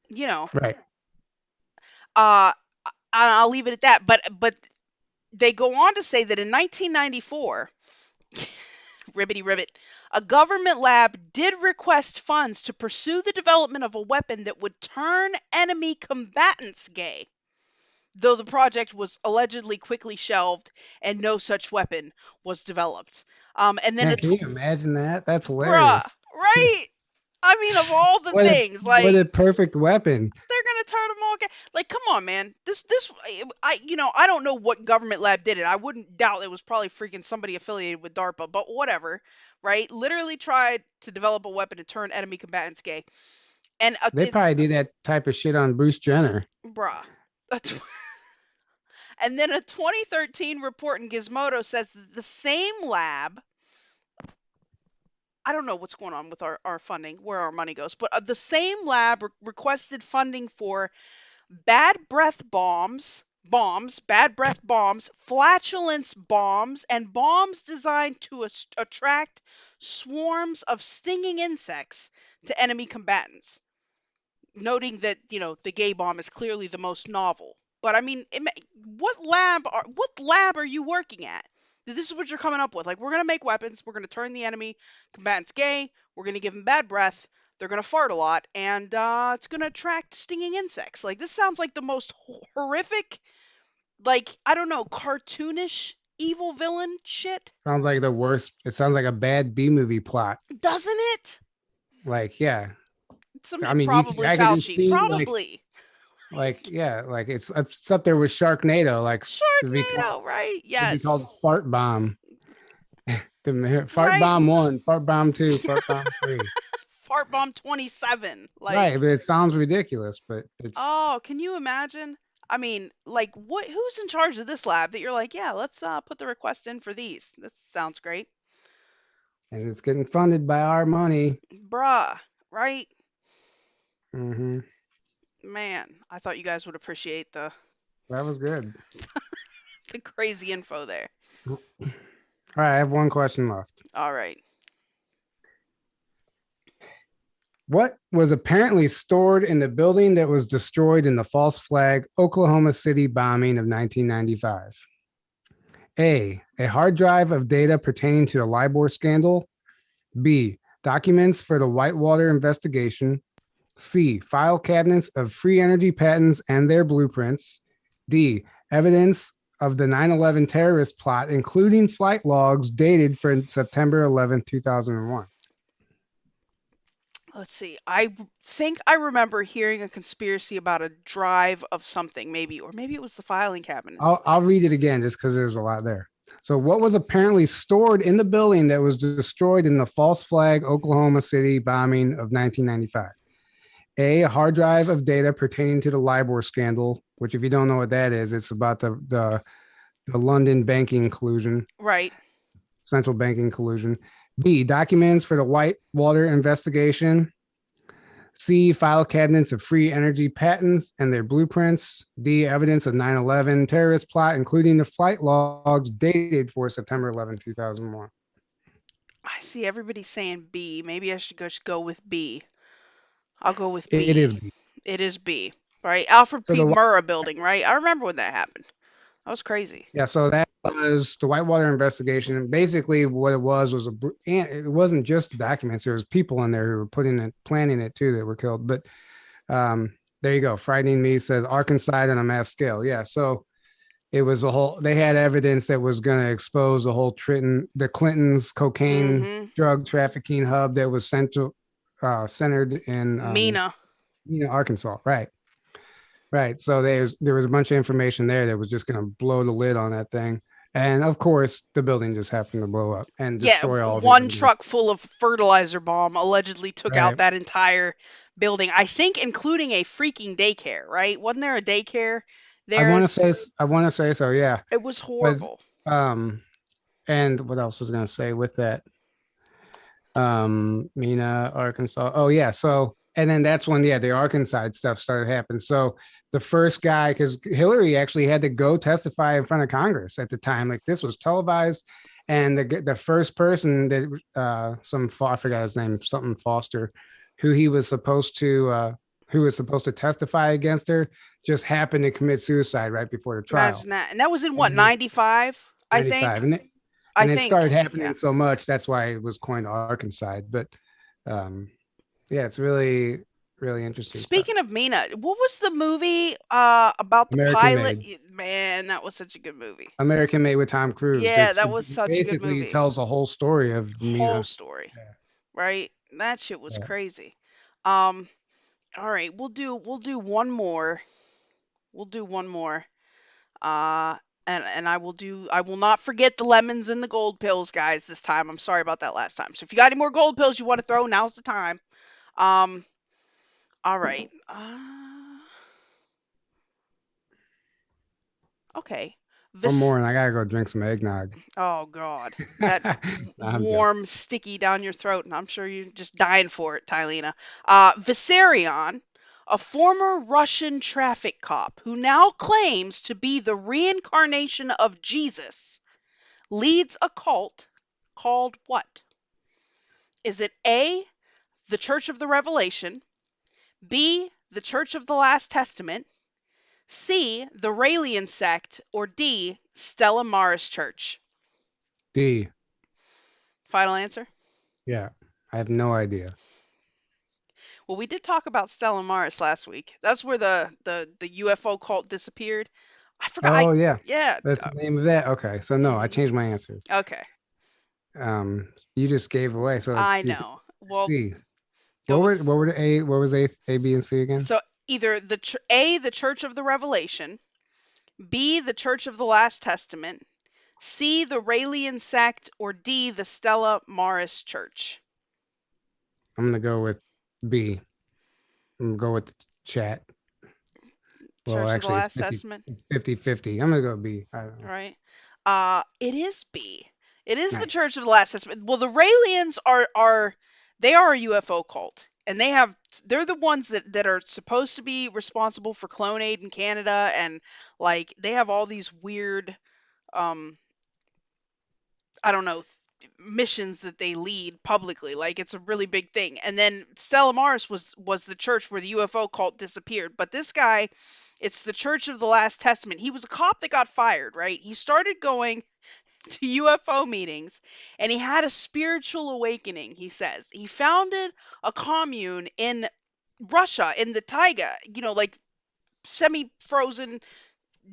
you know, Right. uh, I'll leave it at that. But they go on to say that in 1994, ribbity ribbit, a government lab did request funds to pursue the development of a weapon that would turn enemy combatants gay, though the project was allegedly quickly shelved and no such weapon was developed. And then Man, a can you imagine that? That's bruh, hilarious. right? I mean, of all the What a things, like perfect weapon. they're gonna turn them all like, come on, man. This I don't know what government lab did it. I wouldn't doubt it was probably freaking somebody affiliated with DARPA, but whatever, right? Literally tried to develop a weapon to turn enemy combatants gay, and They probably do that type of shit on Bruce Jenner. bruh. And then a 2013 report in Gizmodo says that the same lab, I don't know what's going on with our funding, where our money goes, but the same lab requested funding for bad breath bad breath bombs, flatulence bombs, and bombs designed to attract swarms of stinging insects to enemy combatants, noting that the gay bomb is clearly the most novel. But I mean, what lab are you working at? This is what you're coming up with. Like, we're gonna make weapons. We're gonna turn the enemy combatants gay. We're gonna give them bad breath. They're gonna fart a lot, and it's gonna attract stinging insects. Like, this sounds like the most horrific, like, I don't know, cartoonish evil villain shit, Sounds like the worst. It sounds like a bad B movie plot. doesn't it? Like, yeah. I Somebody mean, probably I could just Fauci, see probably yeah, like it's up there with Sharknado. Like Sharknado, right? it'd be Yes, called Fart Bomb. The Fart right. Bomb 1, Fart Bomb 2, Fart Bomb 3. Fart bomb 27. Right, Like, but it sounds ridiculous, but it's oh, can you imagine? I mean, like, who's in charge of this lab that you're like, yeah, let's put the request in for these. This sounds great. and it's getting funded by our money. Bruh, right? Hmm. Man, I thought you guys would appreciate the That was good. the crazy info there. All right, I have one question left. All right. What was apparently stored in the building that was destroyed in the false flag Oklahoma City bombing of 1995? A hard drive of data pertaining to the LIBOR scandal. B, documents for the Whitewater investigation. C, file cabinets of free energy patents and their blueprints. D, evidence of the 9/11 terrorist plot, including flight logs dated for September 11th, 2001. Let's see. I think I remember hearing a conspiracy about a drive of something, maybe, or maybe it was the filing cabinets. I'll read it again just because there's a lot there. So, what was apparently stored in the building that was destroyed in the false flag Oklahoma City bombing of 1995? A hard drive of data pertaining to the LIBOR scandal, which, if you don't know what that is, it's about the London banking collusion, Right. central banking collusion. B, documents for the Whitewater investigation. C, file cabinets of free energy patents and their blueprints. D, evidence of 9/11 terrorist plot, including the flight logs dated for September 11, 2001. I see everybody saying B. Maybe I should just go with B. I'll go with It is B. B. It is B. Right? Alfred So P. Murrah building, right? I remember when that happened. That was crazy. yeah, so that was the Whitewater investigation. And basically, what it was and it wasn't just the documents. There was people in there who were planning it too that were killed. But there you go. Frightening Me says Arkansas on a mass scale. Yeah, so it was a whole. They had evidence that was going to expose the whole the Clintons' cocaine Mm-hmm. drug trafficking hub that was centered in Mina. Arkansas. Right. Right. So there was a bunch of information there that was just going to blow the lid on that thing. And of course, the building just happened to blow up and destroy all the One evidence. truck full of fertilizer bomb allegedly took out Right. that entire building. I think including a freaking daycare, right? Wasn't there a daycare there? I want to say so, yeah. It was But horrible. and what else was I going to say with that? Mina, Arkansas. Oh yeah. So and then that's when the Arkansas stuff started happening. So the first guy, because Hillary actually had to go testify in front of Congress at the time. Like this was televised, and the first person that I forgot his name, something Foster, who was supposed to testify against her, just happened to commit suicide right before the trial. Imagine that. And that was in what, Mhm. 95, I 95. think? And I it think. started happening Yeah. so much, that's why it was coined Arkansas. But yeah, it's really, really interesting Speaking stuff. of Mina, what was the movie about the American pilot? Made. Man, that was such a good movie. American Made with Tom Cruise. Yeah, It that was such a good basically movie. tells the whole story of Whole Mina. story, Yeah. right? That shit was Yeah. crazy. Um, All right, we'll do one more. We'll do one more. Uh, and I will not forget the lemons and the gold pills, guys. This time, I'm sorry about that last time. So if you got any more gold pills you want to throw, now's the time. Um, all right. Okay. One Vis- more, and I gotta go drink some eggnog. oh God, that No, I'm joking. warm, sticky down your throat, and I'm sure you're just dying for it, Tylena. Viserion, a former Russian traffic cop who now claims to be the reincarnation of Jesus, leads a cult called what? Is it A, the Church of the Revelation, B, the Church of the Last Testament, C, the Raelian sect, or D, Stella Maris Church? D. Final answer? Yeah, I have no idea. Well, we did talk about Stella Maris last week. That's where the UFO cult disappeared. I forgot. Oh yeah, Yeah. that's the name of that. Okay, so no, I Mhm. changed my answer. Okay. You just gave away, so I it's know. Well, C. it was What were the A? What was A, B, and C again? so either A, the Church of the Revelation, B, the Church of the Last Testament, C, the Raelian sect, or D, the Stella Maris Church. I'm gonna go with B. I'm gonna go with the chat. Well, Church of the actually, it's Last Testament, 50. I'm gonna go B. I don't know. right? It is B. It is the Nice. Church of the Last Testament. Well, the Raelians are they are a UFO cult, and they're the ones that are supposed to be responsible for clone aid in Canada, and like they have all these weird um I don't know missions that they lead publicly. Like it's a really big thing. And then Stella Maris was the church where the UFO cult disappeared. But this guy, it's the Church of the Last Testament. He was a cop that got fired, right? He started going to UFO meetings and he had a spiritual awakening, he says. He founded a commune in Russia in the taiga, like semi-frozen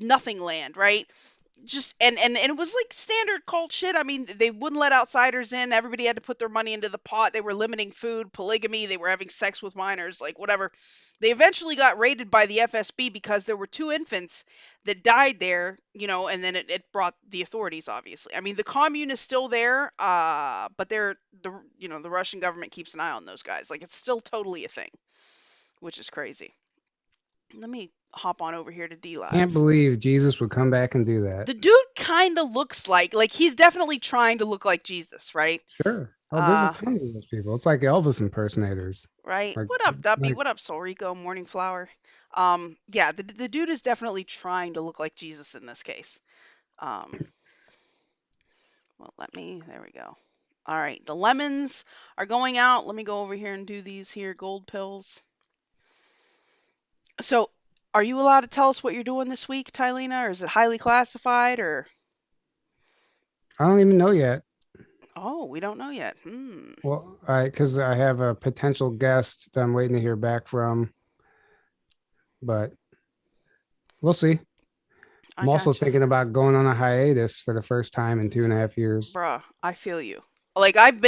nothing land, right? Just and it was like standard cult shit. I mean, they wouldn't let outsiders in. Everybody had to put their money into the pot. They were limiting food, polygamy. They were having sex with minors, like whatever. They eventually got raided by the FSB because there were two infants that died there, and then it brought the authorities. Obviously, I mean, the commune is still there, but the Russian government keeps an eye on those guys. Like it's still totally a thing, which is crazy. Let me hop on over here to DLive. Can't believe Jesus would come back and do that. The dude kind of looks like he's definitely trying to look like Jesus, right? Sure. Oh, there's a Uh, ton of those people. It's like Elvis impersonators. right. Like, What up, Duppy? like What up, Soul Rico? Morning Flower. Yeah, the dude is definitely trying to look like Jesus in this case. Um, well, there we go. All right, the lemons are going out. Let me go over here and do these here gold pills. So, are you allowed to tell us what you're doing this week, Tylena, or is it highly classified, or? I don't even know yet. Oh, we don't know yet. Well, because I have a potential guest that I'm waiting to hear back from, but we'll see. I I'm also gotcha. thinking about going on a hiatus for the first time in 2.5 years. Bruh, I feel you. Like I've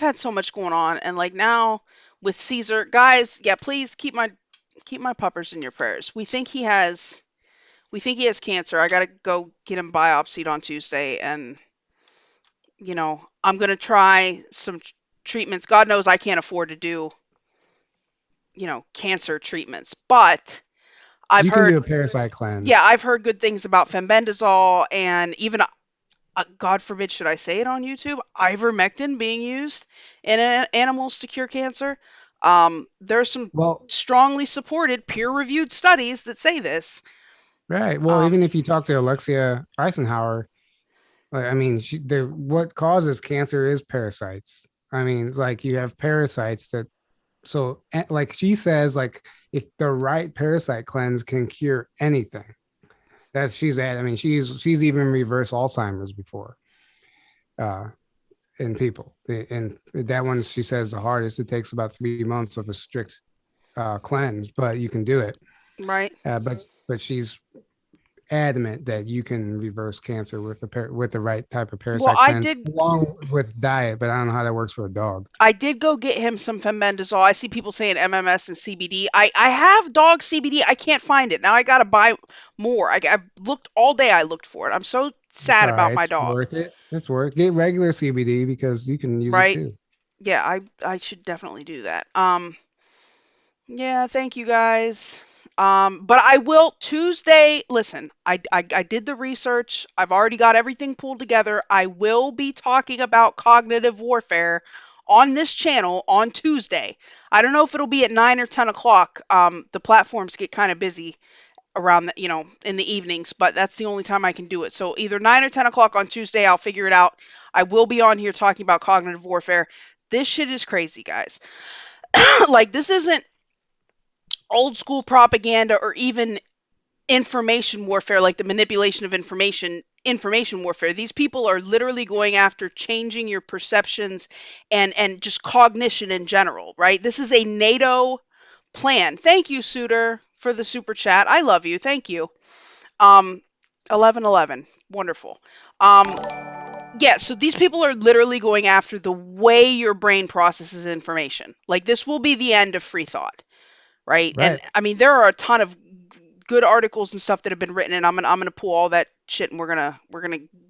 had so much going on, and like now with Caesar, guys, yeah, please keep my puppers in your prayers. We think he has cancer. I gotta go get him biopsied on Tuesday, and I'm gonna try some treatments. God knows I can't afford to do cancer treatments, but I've You can do heard, a parasite yeah, cleanse. I've heard good things about fenbendazole and even God forbid, should I say it on YouTube? Ivermectin being used in animals to cure cancer. There's some Well, strongly supported, peer-reviewed studies that say this. right. Well, Um, even if you talk to Alexia Eisenhower, like, I mean, what causes cancer is parasites. I mean, it's like you have parasites that, so like she says, like if the right parasite cleanse can cure anything, that she's at. I mean, she's even reversed Alzheimer's before, uh, in people. And that one, she says, the hardest. It takes about 3 months of a strict cleanse, but you can do it. right, But she's adamant that you can reverse cancer with with the right type of Well, parasite I cleanse did along with diet, but I don't know how that works for a dog. I did go get him some fenbendazole. I see people saying MMS and CBD. I have dog CBD. I can't find it. Now I got to buy more. I looked all day. I looked for it. I'm so It's sad all about right. my It's dog, worth it. It's worth get regular CBD because you can use it right? too. Yeah, I should definitely do that. Yeah, thank you guys. But I will Tuesday. Listen, I did the research. I've already got everything pulled together. I will be talking about cognitive warfare on this channel on Tuesday. I don't know if it'll be at 9 or 10 o'clock. The platforms get kind of busy around the, in the evenings, but that's the only time I can do it. So either 9 or 10 o'clock on Tuesday, I'll figure it out. I will be on here talking about cognitive warfare. This shit is crazy, guys. Like this isn't old school propaganda or even information warfare, like the manipulation of information warfare. These people are literally going after changing your perceptions and just cognition in general, right? This is a NATO plan. Thank you, Suitor, for the super chat. I love you. Thank you. um 1111, wonderful. Yeah, so these people are literally going after the way your brain processes information. Like this will be the end of free thought, right? And Right. I mean, there are a ton of good articles and stuff that have been written, and I'm gonna pull all that shit, and we're gonna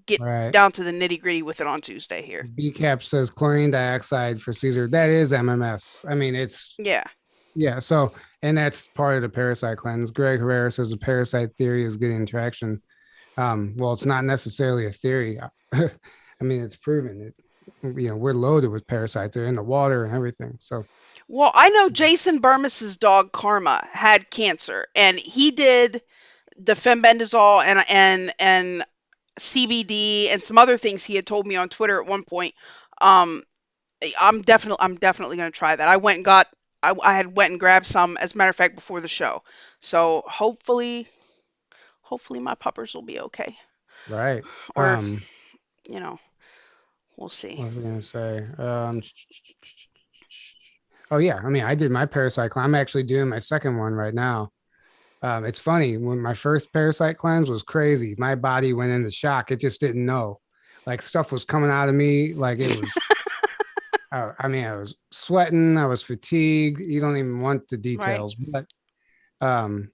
get Right. down to the nitty gritty with it on Tuesday here. BCAP says chlorine dioxide for Caesar. That is MMS. I mean, it's Yeah, yeah. So, and that's part of the parasite cleanse. Greg Herrera says the parasite theory is getting traction. Well, it's not necessarily a theory. I mean, it's proven. We're loaded with parasites. They're in the water and everything. So, well, I know Jason Burmis's dog Karma had cancer, and he did the fembendazole and CBD and some other things he had told me on Twitter at one point. Um, I'm definitely gonna try that. I had went and grabbed some, as a matter of fact, before the show. So hopefully my puppers will be okay. right. Or, you know, we'll see. What was I gonna say? Oh yeah. I mean, I did my parasite cleanse. I'm actually doing my second one right now. It's funny when my first parasite cleanse was crazy. My body went into shock. It just didn't know. Like stuff was coming out of me. Like it was. I mean, I was sweating. I was fatigued. You don't even want the Right, details. But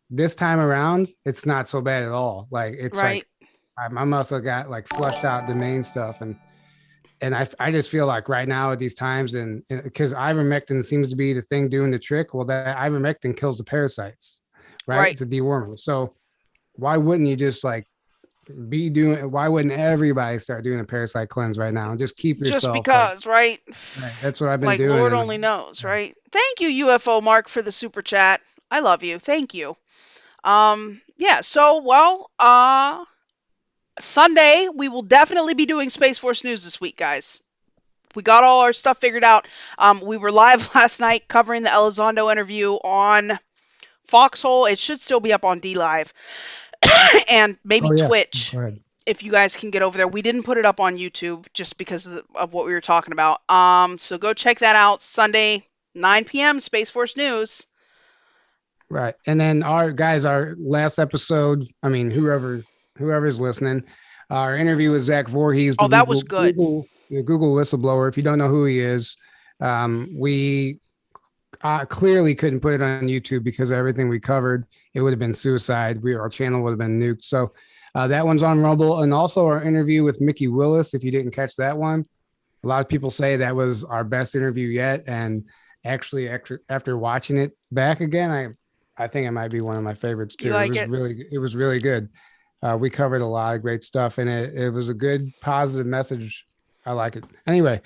this time around, it's not so bad at all. Like it's right. like my muscle got like flushed out the main stuff, and I just feel like right now at these times, and because ivermectin seems to be the thing doing the trick. Well, that ivermectin kills the parasites, right? Right. It's a dewormer. So why wouldn't you just like be doing? Why wouldn't everybody start doing a parasite cleanse right now and just keep Just yourself like because, right? right? That's what I've been Like doing, Lord and only knows, right? Thank you, UFO Mark, for the super chat. I love you. Thank you. Yeah, so well, Sunday we will definitely be doing Space Force news this week, guys. We got all our stuff figured out. We were live last night covering the Elizondo interview on Foxhole. It should still be up on DLive and maybe oh yeah, Twitch go ahead. if you guys can get over there. We didn't put it up on YouTube just because of what we were talking about. So go check that out Sunday, 9 p.m. Space Force News. Right. And then our last episode, I mean, whoever's listening, our interview with Zach Voorhees, the Oh, that was good. Google whistleblower. If you don't know who he is, we clearly couldn't put it on YouTube because of everything we covered. It would have been suicide. Our channel would have been nuked. So that one's on Rumble, and also our interview with Mickey Willis. If you didn't catch that one, a lot of people say that was our best interview yet, and actually, after watching it back again, I think it might be one of my favorites You too. like it? It was really good. We covered a lot of great stuff, and it was a good positive message. I like it. Anyway,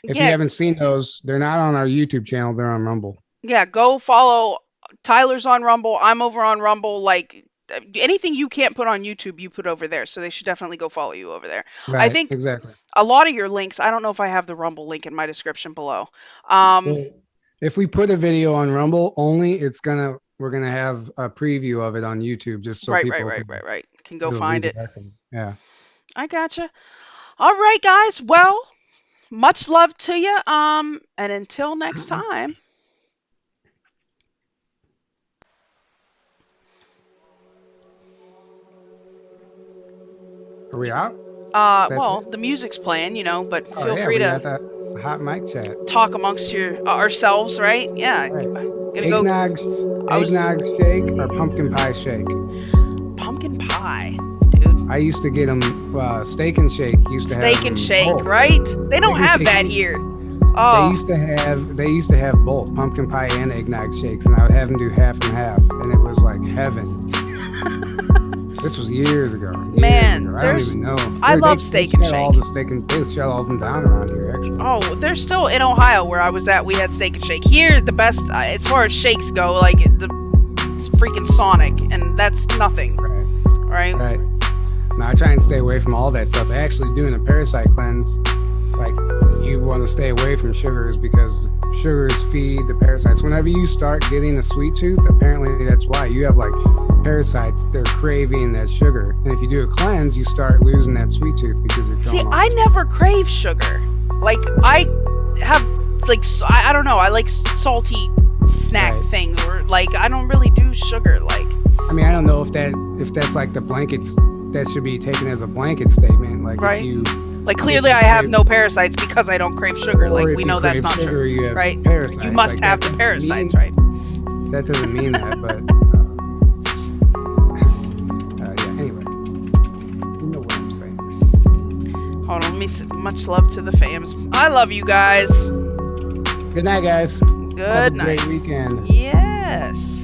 if you Yeah, haven't seen those, they're not on our YouTube channel. They're on Rumble. yeah. Go follow. Tyler's on Rumble. I'm over on Rumble. Like anything you can't put on YouTube, you put over there. So they should definitely go follow you over there. I Right. think Exactly. a lot of your links. I don't know if I have the Rumble link in my description below. Um, Well, if we put a video on Rumble only, we're gonna have a preview of it on YouTube just so right, right, people right, can right, right. Can go do a find it. redirect. Yeah. I gotcha. All right, guys. Well, much love to you. And until next time. Are we out? Well, the music's playing, you know, but feel free we got to that hot mic chat. talk amongst ourselves, right? Yeah. Right. Gonna go Eggnog shake or pumpkin pie shake? pumpkin pie, dude. I used to get them steak and shake. Steak and shake, right? They don't have that here. Oh. They used to have both pumpkin pie and eggnog shakes, and I would have them do half and half, and it was like heaven. This was years ago. Man, I don't even know. I love steak and shake. They shut all of them down around here, actually. Oh, they're still in Ohio where I was at. We had steak and shake. Here, the best as far as shakes go, like it's freaking Sonic, and that's nothing. Right. Now I try and stay away from all that stuff. Actually, doing a parasite cleanse, like you want to stay away from sugars because sugars feed the parasites. Whenever you start getting a sweet tooth, apparently that's why you have like parasites. They're craving that sugar, and if you do a cleanse, you start losing that sweet tooth because you're. See, I never crave sugar. Like I have like I don't know. I like salty snack things, or like I don't really do sugar. Like I mean, I don't know if that's like the blankets. That should be taken as a blanket statement. Like right. If you. Like clearly I have no parasites because I don't crave sugar. Like we know that's not true, right? Parasites. You must have the parasites, right? That doesn't mean that, but yeah. Anyway, you know what I'm saying. Hold on, let me say much love to the fams. I love you guys. Good night, guys. Good night. Have a great weekend. Yes.